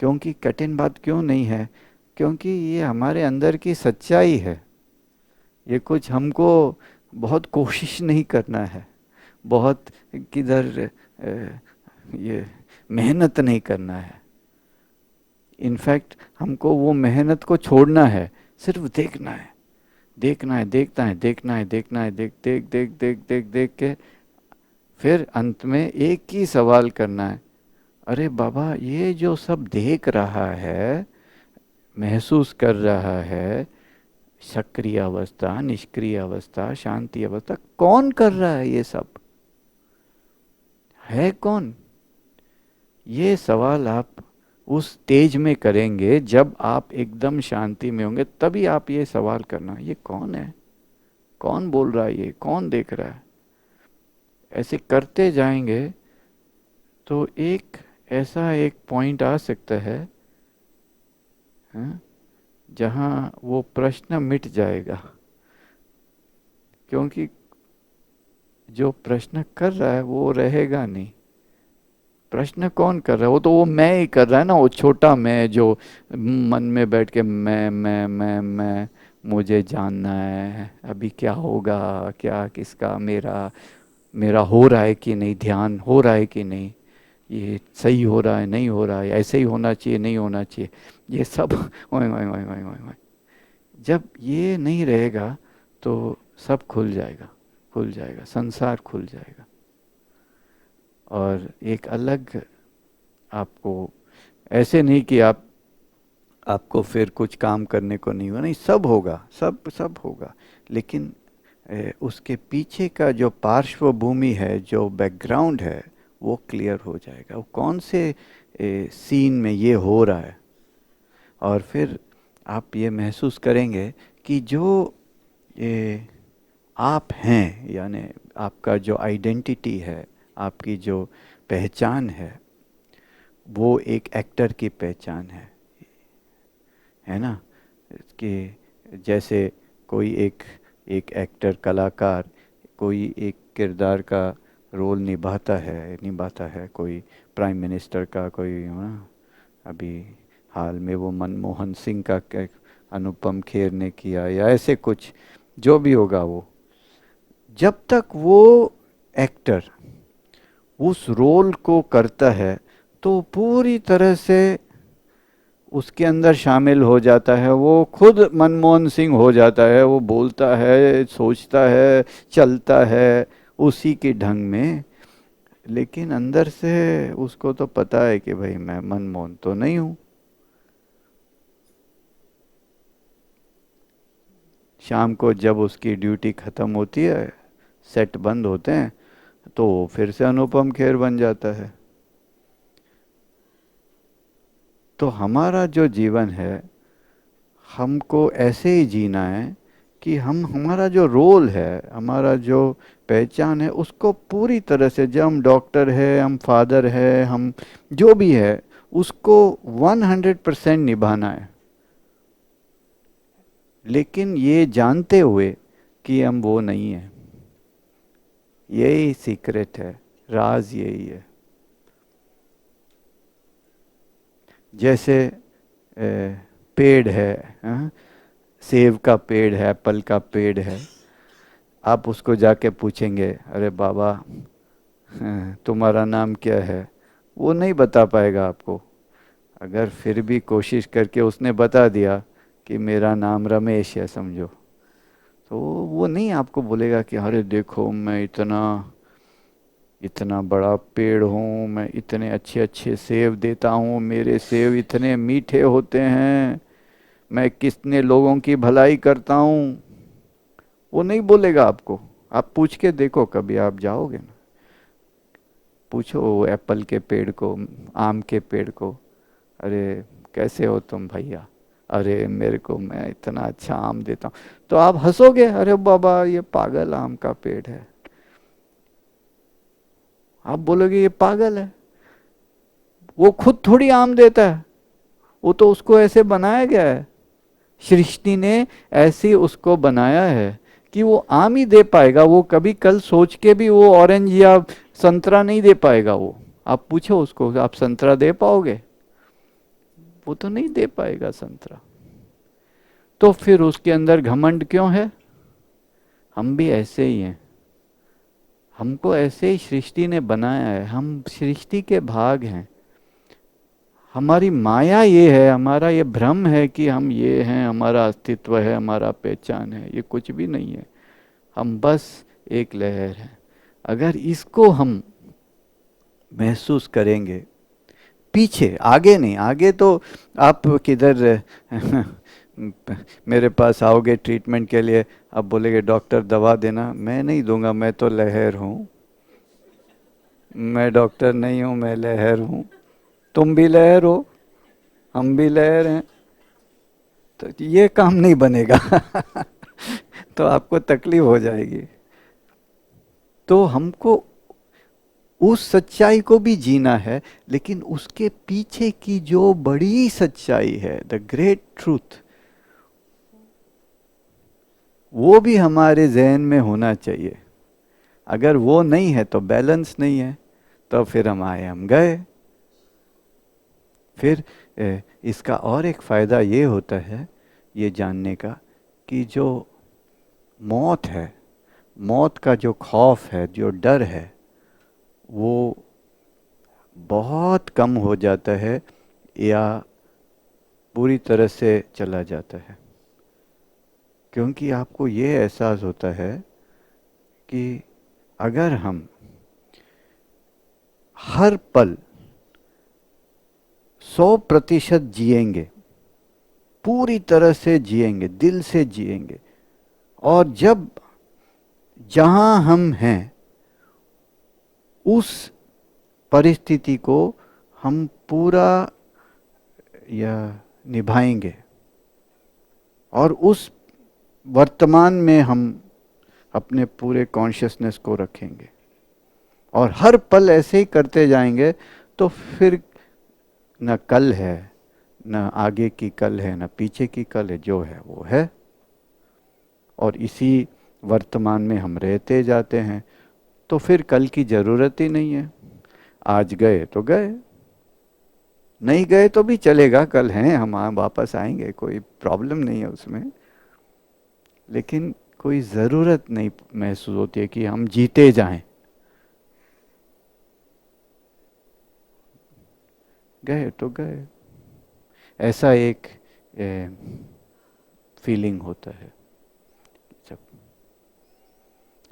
क्योंकि कठिन बात क्यों नहीं है? क्योंकि ये हमारे अंदर की सच्चाई है। ये कुछ हमको बहुत कोशिश नहीं करना है, बहुत किधर ये मेहनत नहीं करना है। इनफैक्ट हमको वो मेहनत को छोड़ना है, सिर्फ देखना है, देखना है, देखना है, देखना है, देखना है, देख देख देख देख देख देख के फिर अंत में एक ही सवाल करना है, अरे बाबा ये जो सब देख रहा है, महसूस कर रहा है, सक्रिय अवस्था, निष्क्रिय अवस्था, शांति अवस्था, कौन कर रहा है ये सब? है कौन? ये सवाल आप उस स्टेज में करेंगे जब आप एकदम शांति में होंगे, तभी आप ये सवाल करना, ये कौन है, कौन बोल रहा है, ये कौन देख रहा है। ऐसे करते जाएंगे तो एक ऐसा एक पॉइंट आ सकता है, हाँ, जहाँ वो प्रश्न मिट जाएगा। क्योंकि जो प्रश्न कर रहा है वो रहेगा नहीं। प्रश्न कौन कर रहा है? वो तो वो मैं ही कर रहा है ना, वो छोटा मैं जो मन में बैठ के मैं मुझे जानना है अभी क्या होगा, क्या किसका, मेरा मेरा हो रहा है कि नहीं, ध्यान हो रहा है कि नहीं, ये सही हो रहा है नहीं हो रहा है, ऐसे ही होना चाहिए नहीं होना चाहिए, ये सब ओए ओए ओए ओए ओए ओए। जब ये नहीं रहेगा तो सब खुल जाएगा, खुल जाएगा, संसार खुल जाएगा। और एक अलग आपको, ऐसे नहीं कि आपको फिर कुछ काम करने को नहीं होगा, नहीं, सब होगा, सब सब होगा। लेकिन उसके पीछे का जो पार्श्वभूमि है, जो बैकग्राउंड है, वो क्लियर हो जाएगा, वो कौन से सीन में ये हो रहा है। और फिर आप ये महसूस करेंगे कि जो ये आप हैं, यानी आपका जो आइडेंटिटी है, आपकी जो पहचान है, वो एक एक्टर की पहचान है ना? कि जैसे कोई एक एक एक्टर, कलाकार कोई एक किरदार का रोल निभाता है, कोई प्राइम मिनिस्टर का, कोई ना, अभी हाल में वो मनमोहन सिंह का अनुपम खेर ने किया, या ऐसे कुछ जो भी होगा, वो जब तक वो एक्टर उस रोल को करता है तो पूरी तरह से उसके अंदर शामिल हो जाता है, वो खुद मनमोहन सिंह हो जाता है, वो बोलता है, सोचता है, चलता है उसी के ढंग में। लेकिन अंदर से उसको तो पता है कि भाई मैं मनमोहन तो नहीं हूँ। शाम को जब उसकी ड्यूटी खत्म होती है, सेट बंद होते हैं, तो वो फिर से अनुपम खेर बन जाता है। तो हमारा जो जीवन है, हमको ऐसे ही जीना है कि हम, हमारा जो रोल है, हमारा जो पहचान है, उसको पूरी तरह से, जब हम डॉक्टर है, हम फादर है, हम जो भी है, उसको 100% निभाना है। लेकिन ये जानते हुए कि हम वो नहीं है। यही सीक्रेट है, राज यही है। जैसे पेड़ है, हाँ? सेब का पेड़ है, एप्पल का पेड़ है। आप उसको जाके पूछेंगे, अरे बाबा, हाँ, तुम्हारा नाम क्या है? वो नहीं बता पाएगा आपको। अगर फिर भी कोशिश करके उसने बता दिया कि मेरा नाम रमेश है, समझो, तो वो नहीं आपको बोलेगा कि अरे देखो मैं इतना इतना बड़ा पेड़ हूँ, मैं इतने अच्छे अच्छे सेब देता हूँ, मेरे सेब इतने मीठे होते हैं, मैं कितने लोगों की भलाई करता हूँ। वो नहीं बोलेगा आपको। आप पूछ के देखो, कभी आप जाओगे ना, पूछो एप्पल के पेड़ को, आम के पेड़ को, अरे कैसे हो तुम भैया? अरे मेरे को, मैं इतना अच्छा आम देता हूँ। तो आप हंसोगे, अरे बाबा ये पागल आम का पेड़ है। आप बोलोगे ये पागल है। वो खुद थोड़ी आम देता है, वो तो उसको ऐसे बनाया गया है, सृष्टि ने ऐसे उसको बनाया है कि वो आम ही दे पाएगा। वो कभी कल सोच के भी वो ऑरेंज या संतरा नहीं दे पाएगा। वो आप पूछो उसको, आप संतरा दे पाओगे? वो तो नहीं दे पाएगा संतरा। तो फिर उसके अंदर घमंड क्यों है? हम भी ऐसे ही हैं, हमको ऐसे ही सृष्टि ने बनाया है, हम सृष्टि के भाग हैं। हमारी माया ये है, हमारा ये भ्रम है कि हम ये हैं, हमारा अस्तित्व है, हमारा पहचान है, ये कुछ भी नहीं है। हम बस एक लहर है। अगर इसको हम महसूस करेंगे, पीछे, आगे नहीं, आगे तो आप किधर मेरे पास आओगे ट्रीटमेंट के लिए, आप बोलेगे डॉक्टर दवा देना, मैं नहीं दूंगा, मैं तो लहर हूँ, मैं डॉक्टर नहीं हूँ, मैं लहर हूँ। तुम भी लहर हो, हम भी लहर हैं, तो ये काम नहीं बनेगा। तो आपको तकलीफ हो जाएगी। तो हमको उस सच्चाई को भी जीना है, लेकिन उसके पीछे की जो बड़ी सच्चाई है, द ग्रेट ट्रूथ, वो भी हमारे जहन में होना चाहिए। अगर वो नहीं है तो बैलेंस नहीं है, तो फिर हम आए हम गए। फिर इसका और एक फायदा ये होता है, ये जानने का, कि जो मौत है, मौत का जो खौफ है, जो डर है, वो बहुत कम हो जाता है, या पूरी तरह से चला जाता है। क्योंकि आपको ये एहसास होता है कि अगर हम हर पल 100% जिएंगे, पूरी तरह से जिएंगे, दिल से जिएंगे, और जब जहां हम हैं उस परिस्थिति को हम पूरा या निभाएंगे, और उस वर्तमान में हम अपने पूरे कॉन्शियसनेस को रखेंगे, और हर पल ऐसे ही करते जाएंगे, तो फिर न कल है, न आगे की कल है, न पीछे की कल है, जो है वो है। और इसी वर्तमान में हम रहते जाते हैं, तो फिर कल की ज़रूरत ही नहीं है। आज गए तो गए, नहीं गए तो भी चलेगा, कल हैं हम, वापस आएंगे, कोई प्रॉब्लम नहीं है उसमें। लेकिन कोई ज़रूरत नहीं महसूस होती है कि हम जीते जाएं। गए तो गए, ऐसा एक फीलिंग होता है जब।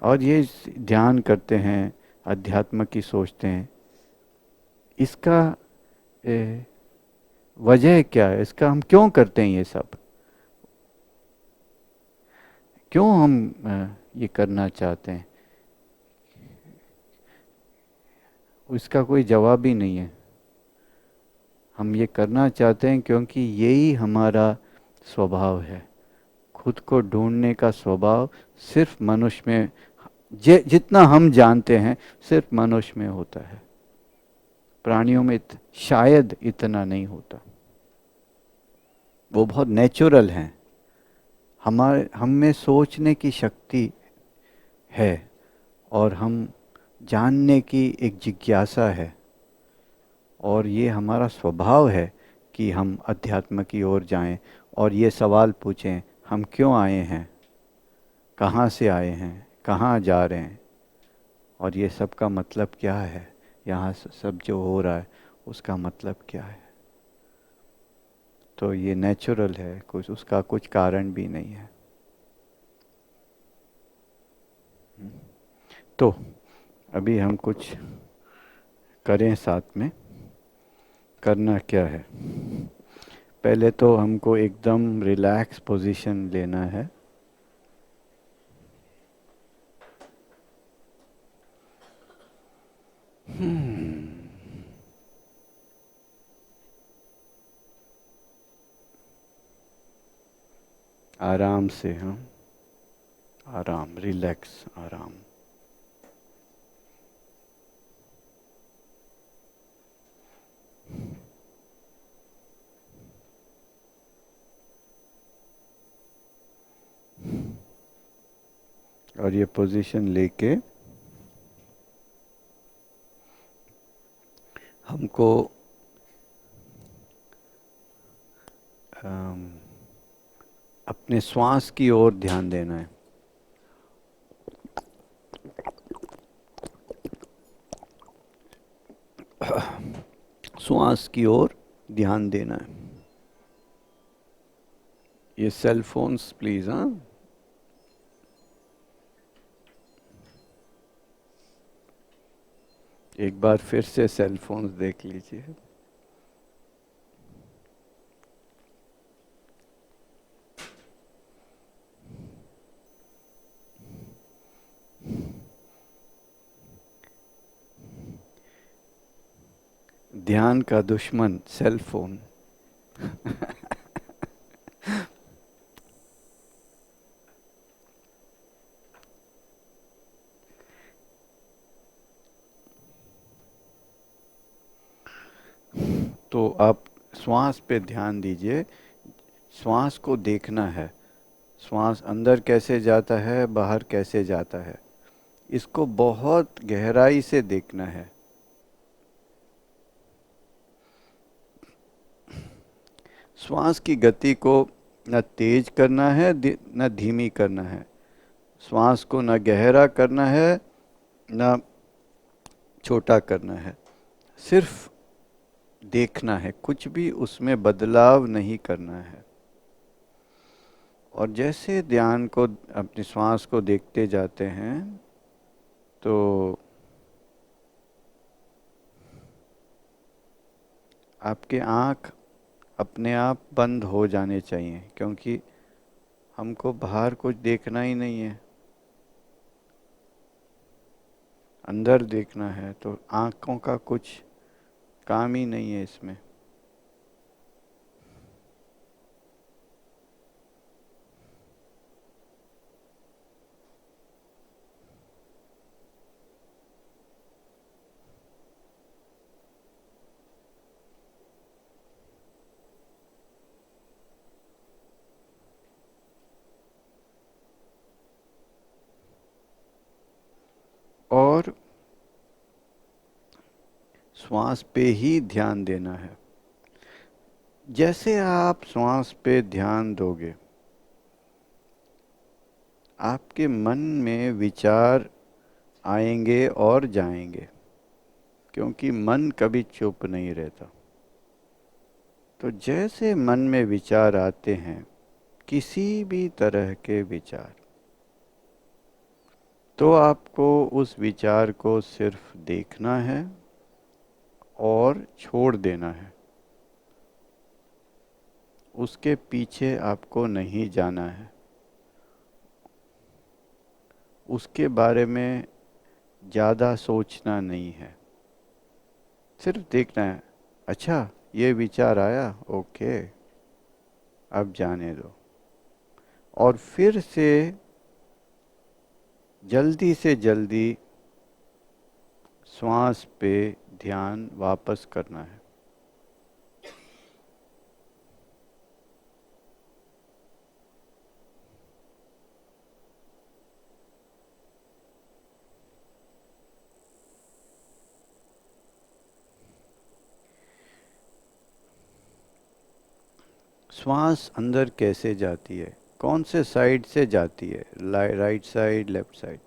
और ये ध्यान करते हैं, अध्यात्म की सोचते हैं, इसका वजह क्या है, इसका हम क्यों करते हैं ये सब, क्यों हम ये करना चाहते हैं, इसका कोई जवाब ही नहीं है। हम ये करना चाहते हैं क्योंकि यही हमारा स्वभाव है। खुद को ढूंढने का स्वभाव सिर्फ मनुष्य में, जितना हम जानते हैं, सिर्फ मनुष्य में होता है। प्राणियों में शायद इतना नहीं होता। वो बहुत नेचुरल हैं। हमारे हम में सोचने की शक्ति है, और हम जानने की एक जिज्ञासा है, और ये हमारा स्वभाव है कि हम अध्यात्म की ओर जाएं और ये सवाल पूछें, हम क्यों आए हैं, कहाँ से आए हैं, कहाँ जा रहे हैं, और ये सब का मतलब क्या है, यहाँ सब जो हो रहा है उसका मतलब क्या है। तो ये नेचुरल है, कुछ उसका कुछ कारण भी नहीं है। तो अभी हम कुछ करें साथ में। करना क्या है, पहले तो हमको एकदम रिलैक्स पोजीशन लेना है। आराम से, हम आराम, रिलैक्स, आराम। और ये पोजीशन लेके हमको अम, अपने श्वास की ओर ध्यान देना है। श्वास की ओर ध्यान देना है। ये सेल फोन्स प्लीज, हाँ। एक बार फिर से सेल फोन्स देख लीजिए। ध्यान का दुश्मन सेल फोन। तो आप श्वास पे ध्यान दीजिए। श्वास को देखना है। श्वास अंदर कैसे जाता है, बाहर कैसे जाता है, इसको बहुत गहराई से देखना है। श्वास की गति को न तेज करना है न धीमी करना है। श्वास को न गहरा करना है न छोटा करना है। सिर्फ देखना है, कुछ भी उसमें बदलाव नहीं करना है। और जैसे ध्यान को, अपनी श्वास को देखते जाते हैं तो आपके आँख अपने आप बंद हो जाने चाहिए, क्योंकि हमको बाहर कुछ देखना ही नहीं है, अंदर देखना है। तो आँखों का कुछ काम ही नहीं है इसमें। और श्वास पे ही ध्यान देना है। जैसे आप श्वास पे ध्यान दोगे, आपके मन में विचार आएंगे और जाएंगे, क्योंकि मन कभी चुप नहीं रहता। तो जैसे मन में विचार आते हैं, किसी भी तरह के विचार, तो आपको उस विचार को सिर्फ देखना है और छोड़ देना है। उसके पीछे आपको नहीं जाना है, उसके बारे में ज़्यादा सोचना नहीं है। सिर्फ देखना है, अच्छा ये विचार आया, ओके, अब जाने दो। और फिर से जल्दी श्वास पे ध्यान वापस करना है। श्वास अंदर कैसे जाती है, कौन से साइड से जाती है, राइट साइड, लेफ्ट साइड।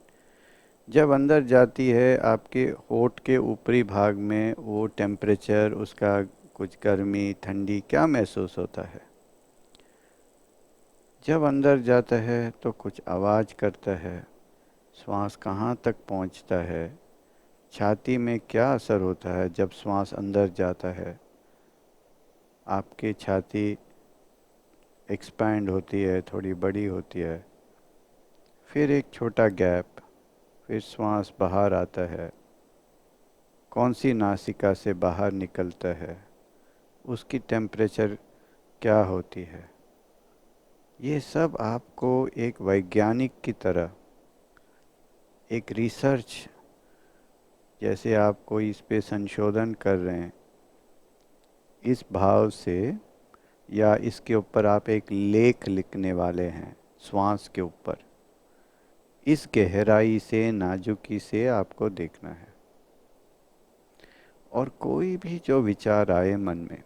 जब अंदर जाती है, आपके होठ के ऊपरी भाग में वो टेम्परेचर, उसका कुछ गर्मी ठंडी क्या महसूस होता है। जब अंदर जाता है तो कुछ आवाज़ करता है। श्वास कहाँ तक पहुँचता है, छाती में क्या असर होता है जब श्वास अंदर जाता है। आपकी छाती एक्सपैंड होती है, थोड़ी बड़ी होती है, फिर एक छोटा गैप, फिर श्वास बाहर आता है। कौन सी नासिका से बाहर निकलता है, उसकी टेम्परेचर क्या होती है। ये सब आपको एक वैज्ञानिक की तरह, एक रिसर्च जैसे आप कोई इस पे संशोधन कर रहे हैं, इस भाव से, या इसके ऊपर आप एक लेख लिखने वाले हैं श्वास के ऊपर, इस गहराई से, नाजुकी से आपको देखना है। और कोई भी जो विचार आए मन में,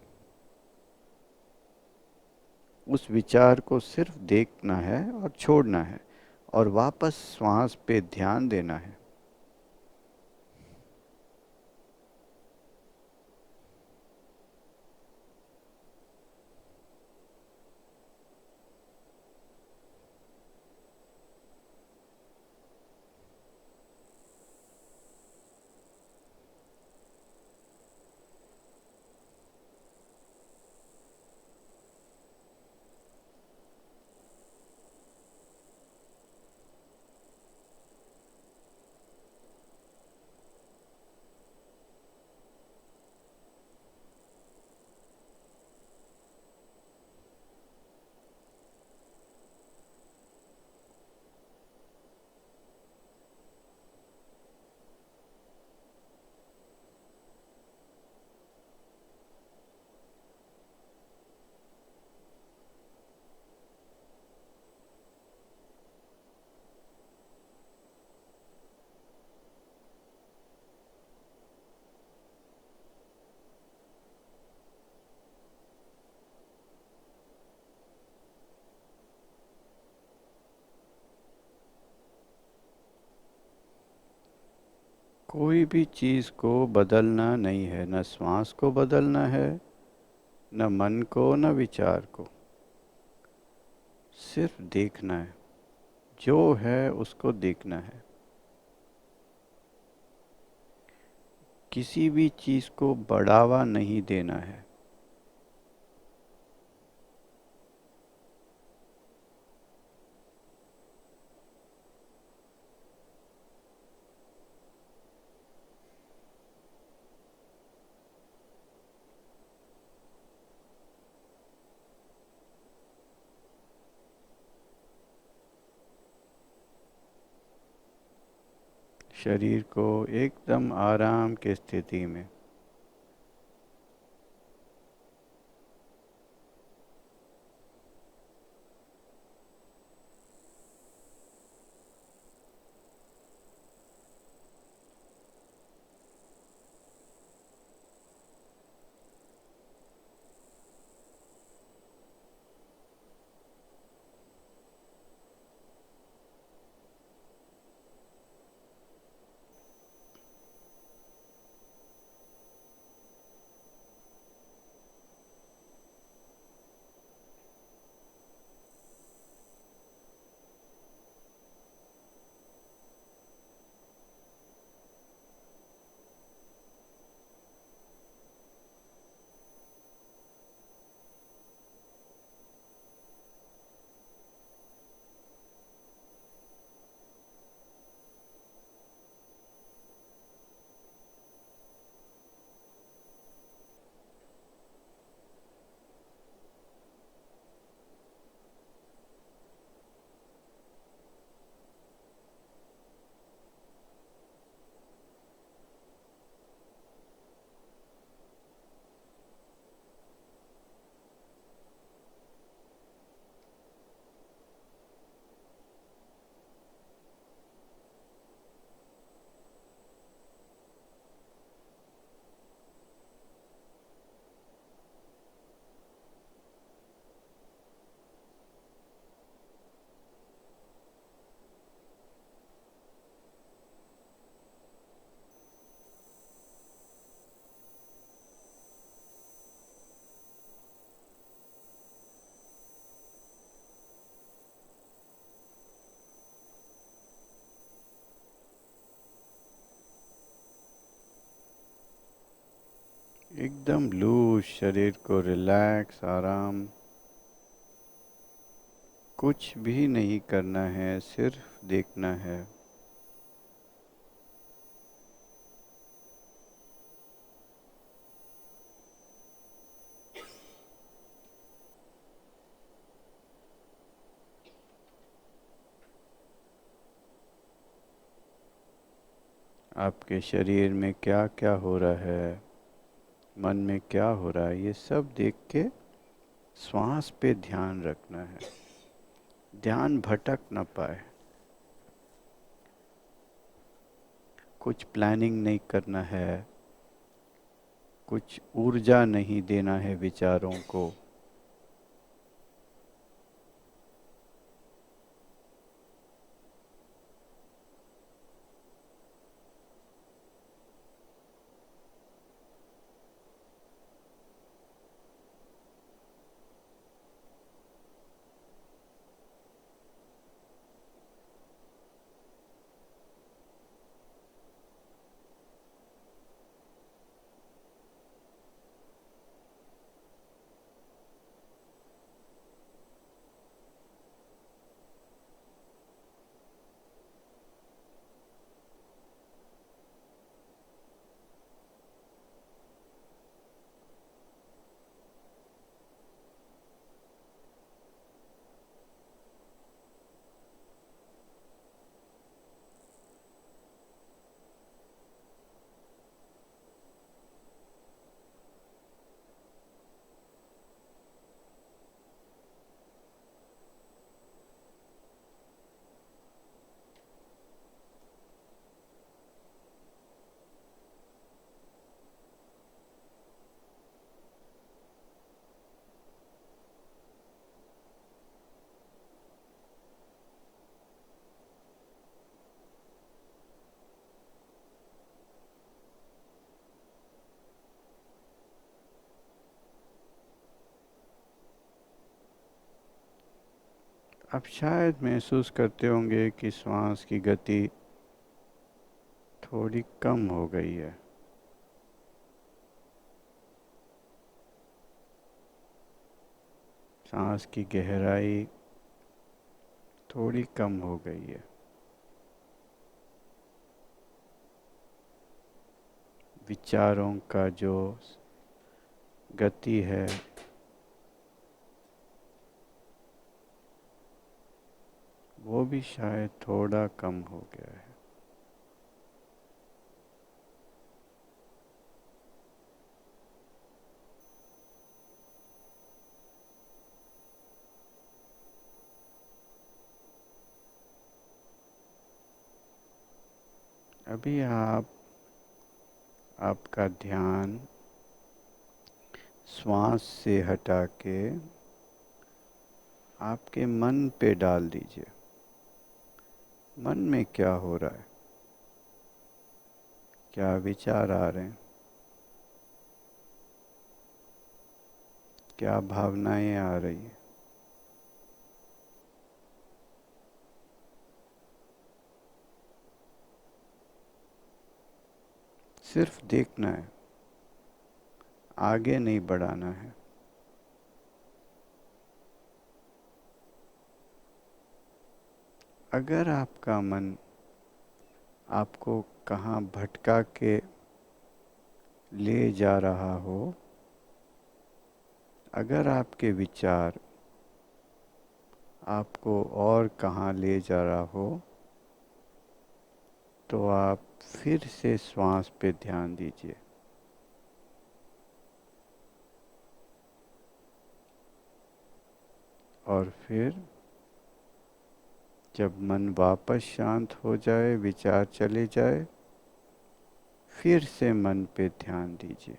उस विचार को सिर्फ देखना है और छोड़ना है, और वापस श्वास पे ध्यान देना है। कोई भी चीज़ को बदलना नहीं है, न श्वास को बदलना है, न मन को, न विचार को। सिर्फ देखना है, जो है उसको देखना है। किसी भी चीज़ को बढ़ावा नहीं देना है। शरीर को एकदम आराम की स्थिति में, एकदम लूज, शरीर को रिलैक्स, आराम। कुछ भी नहीं करना है, सिर्फ देखना है। आपके शरीर में क्या क्या हो रहा है, मन में क्या हो रहा है, ये सब देख के श्वास पे ध्यान रखना है। ध्यान भटक न पाए। कुछ प्लानिंग नहीं करना है, कुछ ऊर्जा नहीं देना है विचारों को। आप शायद महसूस करते होंगे कि श्वास की गति थोड़ी कम हो गई है। सांस की गहराई थोड़ी कम हो गई है। विचारों का जो गति है वो भी शायद थोड़ा कम हो गया है। अभी आप आपका ध्यान श्वास से हटा के आपके मन पे डाल दीजिए। मन में क्या हो रहा है? क्या विचार आ रहे हैं? क्या भावनाएं आ रही हैं? सिर्फ देखना है, आगे नहीं बढ़ाना है। अगर आपका मन आपको कहाँ भटका के ले जा रहा हो, अगर आपके विचार आपको और कहाँ ले जा रहा हो, तो आप फिर से श्वास पे ध्यान दीजिए। और फिर जब मन वापस शांत हो जाए, विचार चले जाए, फिर से मन पे ध्यान दीजिए।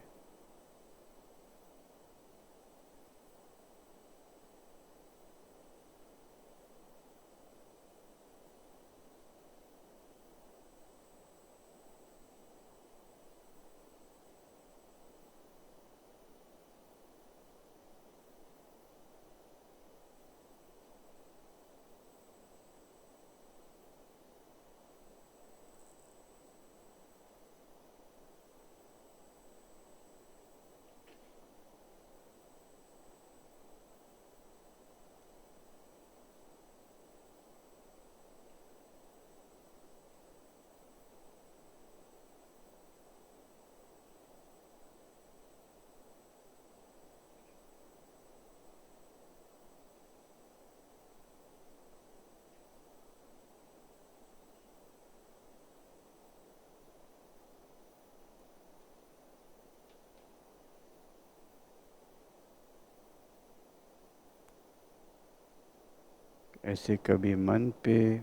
ऐसे कभी मन पे,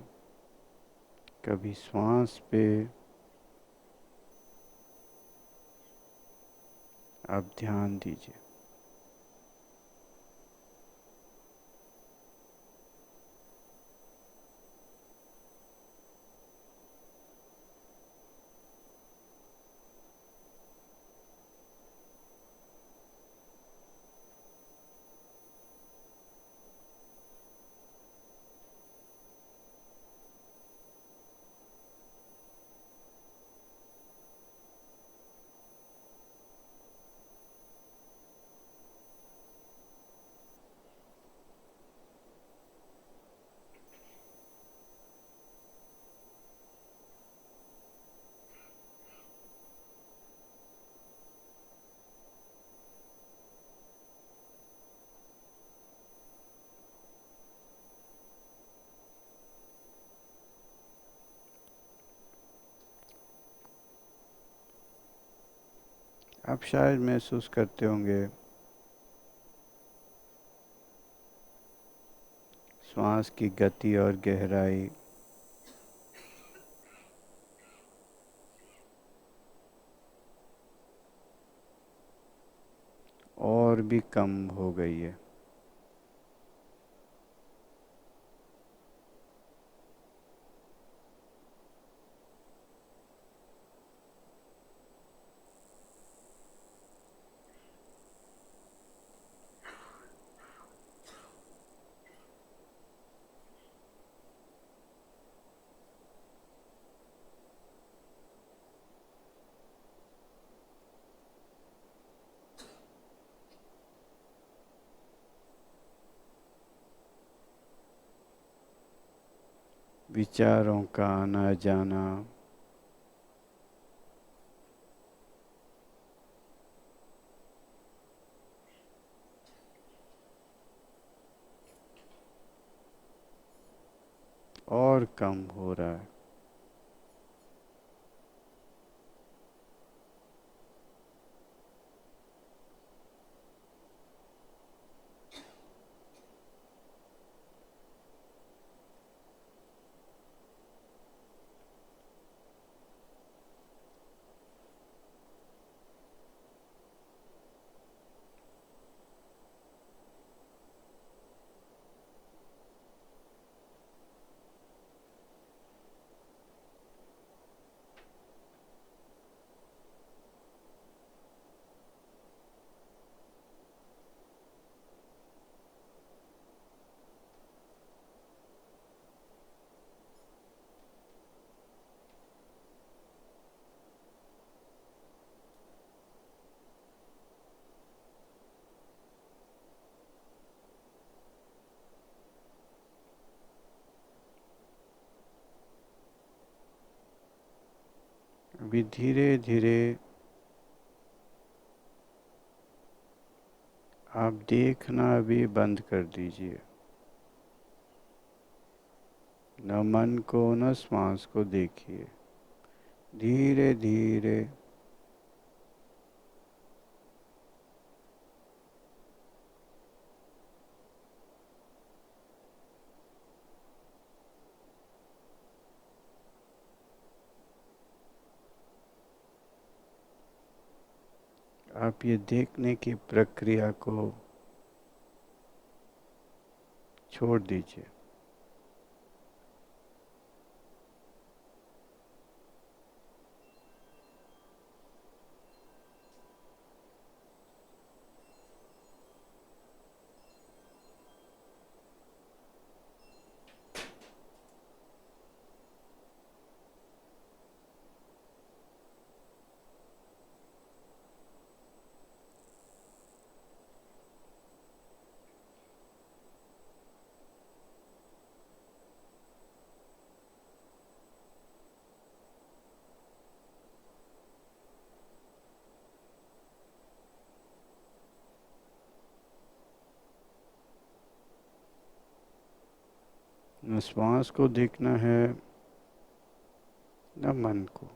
कभी श्वास पे, अब ध्यान दीजिए। आप शायद महसूस करते होंगे श्वास की गति और गहराई और भी कम हो गई है। विचारों का आना जाना, और कम हो रहा है। अभी धीरे धीरे आप देखना भी बंद कर दीजिए। न मन को न श्वास को देखिए। धीरे धीरे आप ये देखने की प्रक्रिया को छोड़ दीजिए। न श्वास को देखना है न मन को।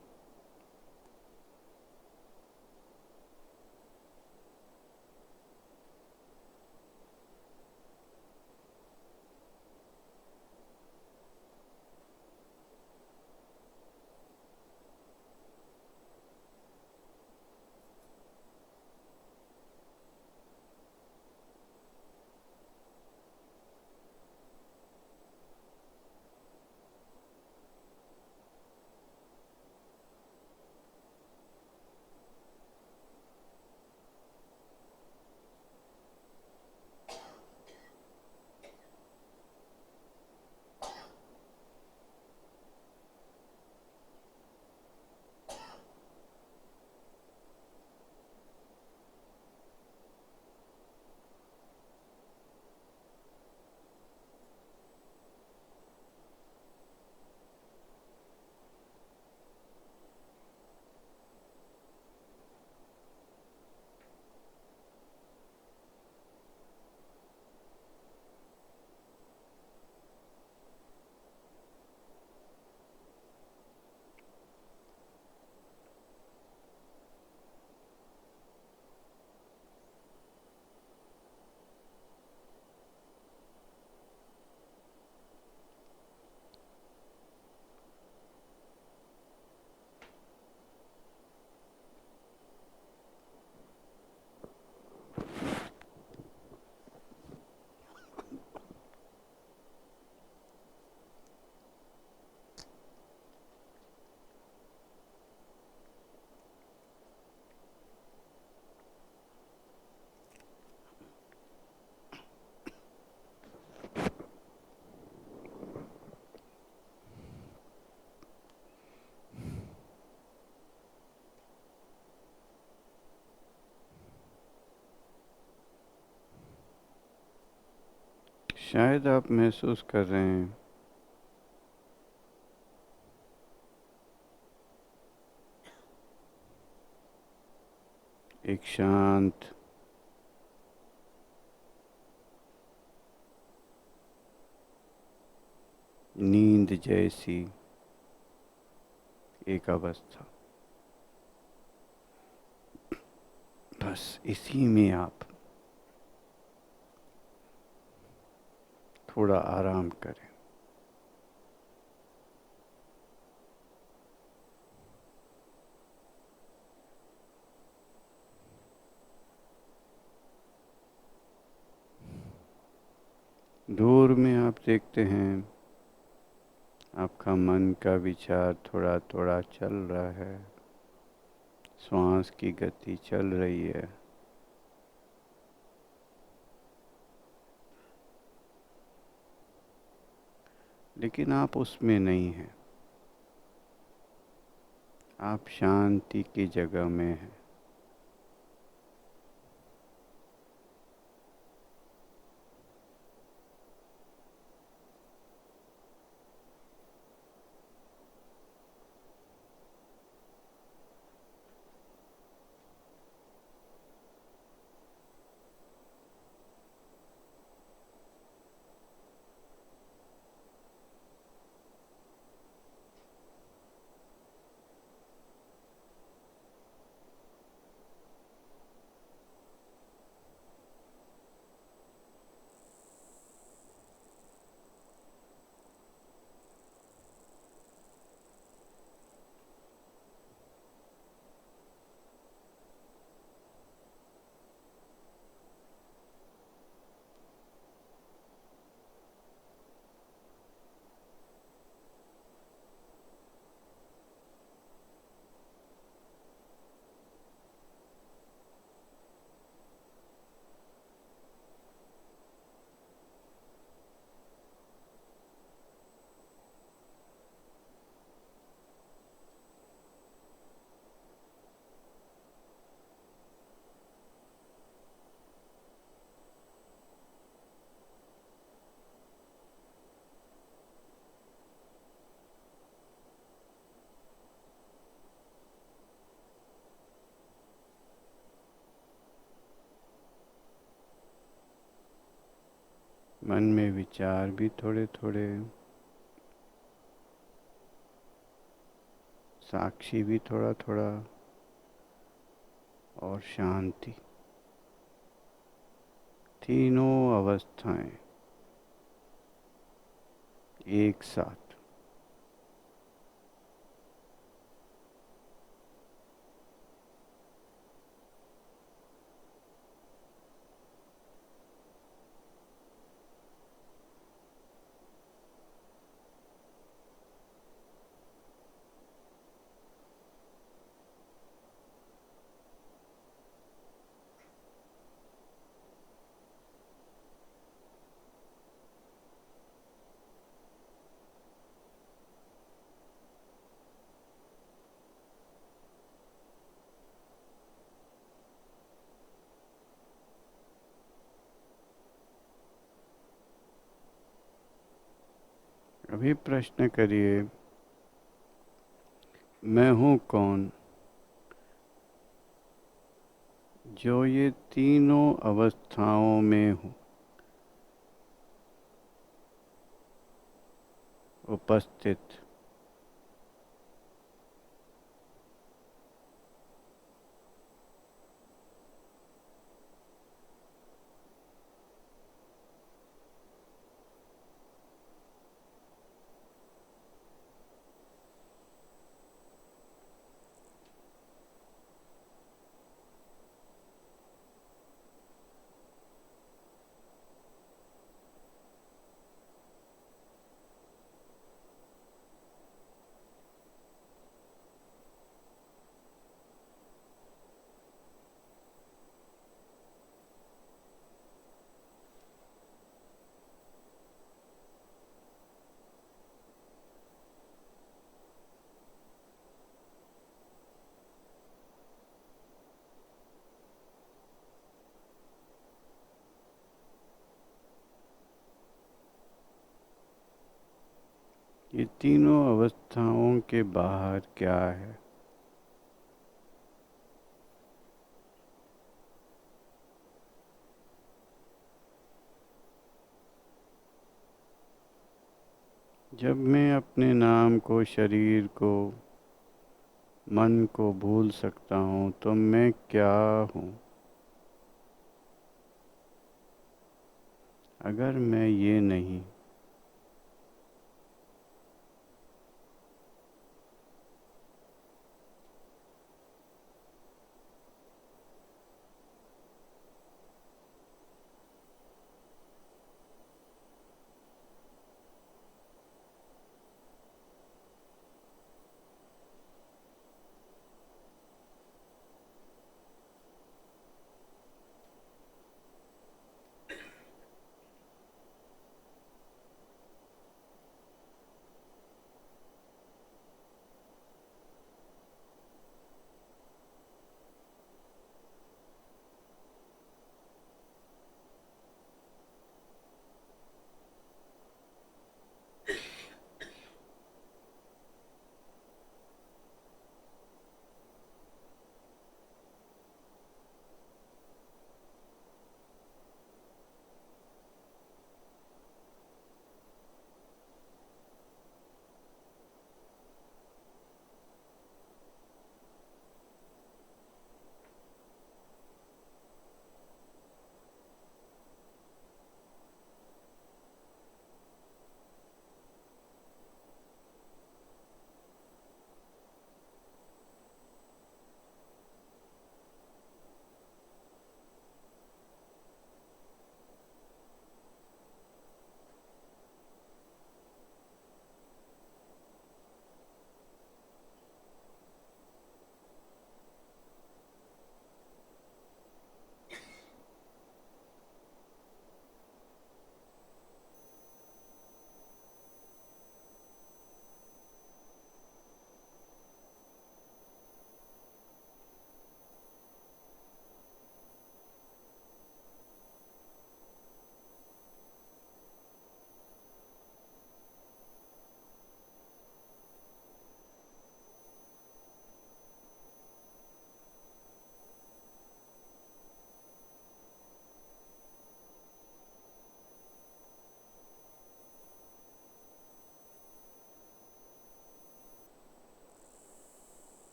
शायद आप महसूस कर रहे हैं एक शांत नींद जैसी एक अवस्था। बस इसी में आप थोड़ा आराम करें। दूर में आप देखते हैं आपका मन का विचार थोड़ा थोड़ा चल रहा है, श्वास की गति चल रही है। लेकिन आप उसमें नहीं हैं, आप शांति की जगह में हैं। मन में विचार भी थोड़े थोड़े, साक्षी भी थोड़ा थोड़ा, और शांति, तीनों अवस्थाएं एक साथ। अभी प्रश्न करिए, मैं हूँ कौन जो ये तीनों अवस्थाओं में हूँ उपस्थित। ये तीनों अवस्थाओं के बाहर क्या है? जब मैं अपने नाम को, शरीर को, मन को भूल सकता हूँ तो मैं क्या हूँ? अगर मैं ये नहीं,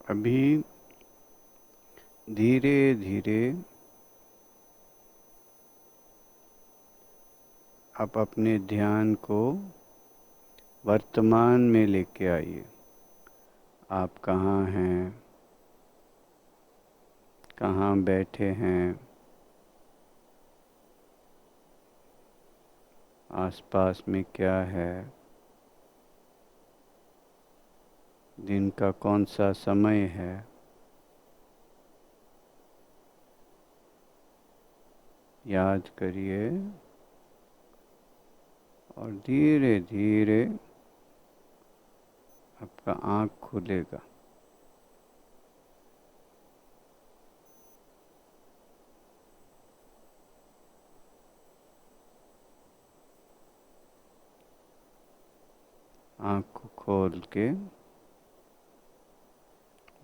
अभी धीरे धीरे आप अपने ध्यान को वर्तमान में लेके आइए। आप कहाँ हैं, कहाँ बैठे हैं, आसपास में क्या है, दिन का कौन सा समय है। याद करिए और धीरे धीरे आपका आँख खुलेगा। आँख को खोल के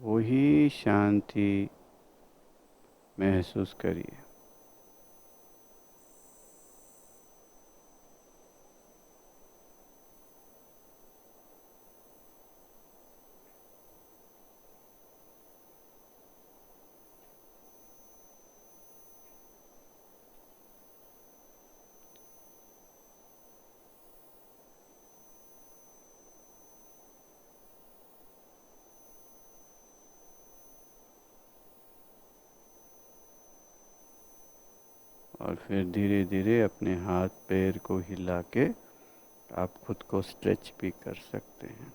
वही शांति महसूस करिए। और फिर धीरे धीरे अपने हाथ पैर को हिला के आप खुद को स्ट्रेच भी कर सकते हैं।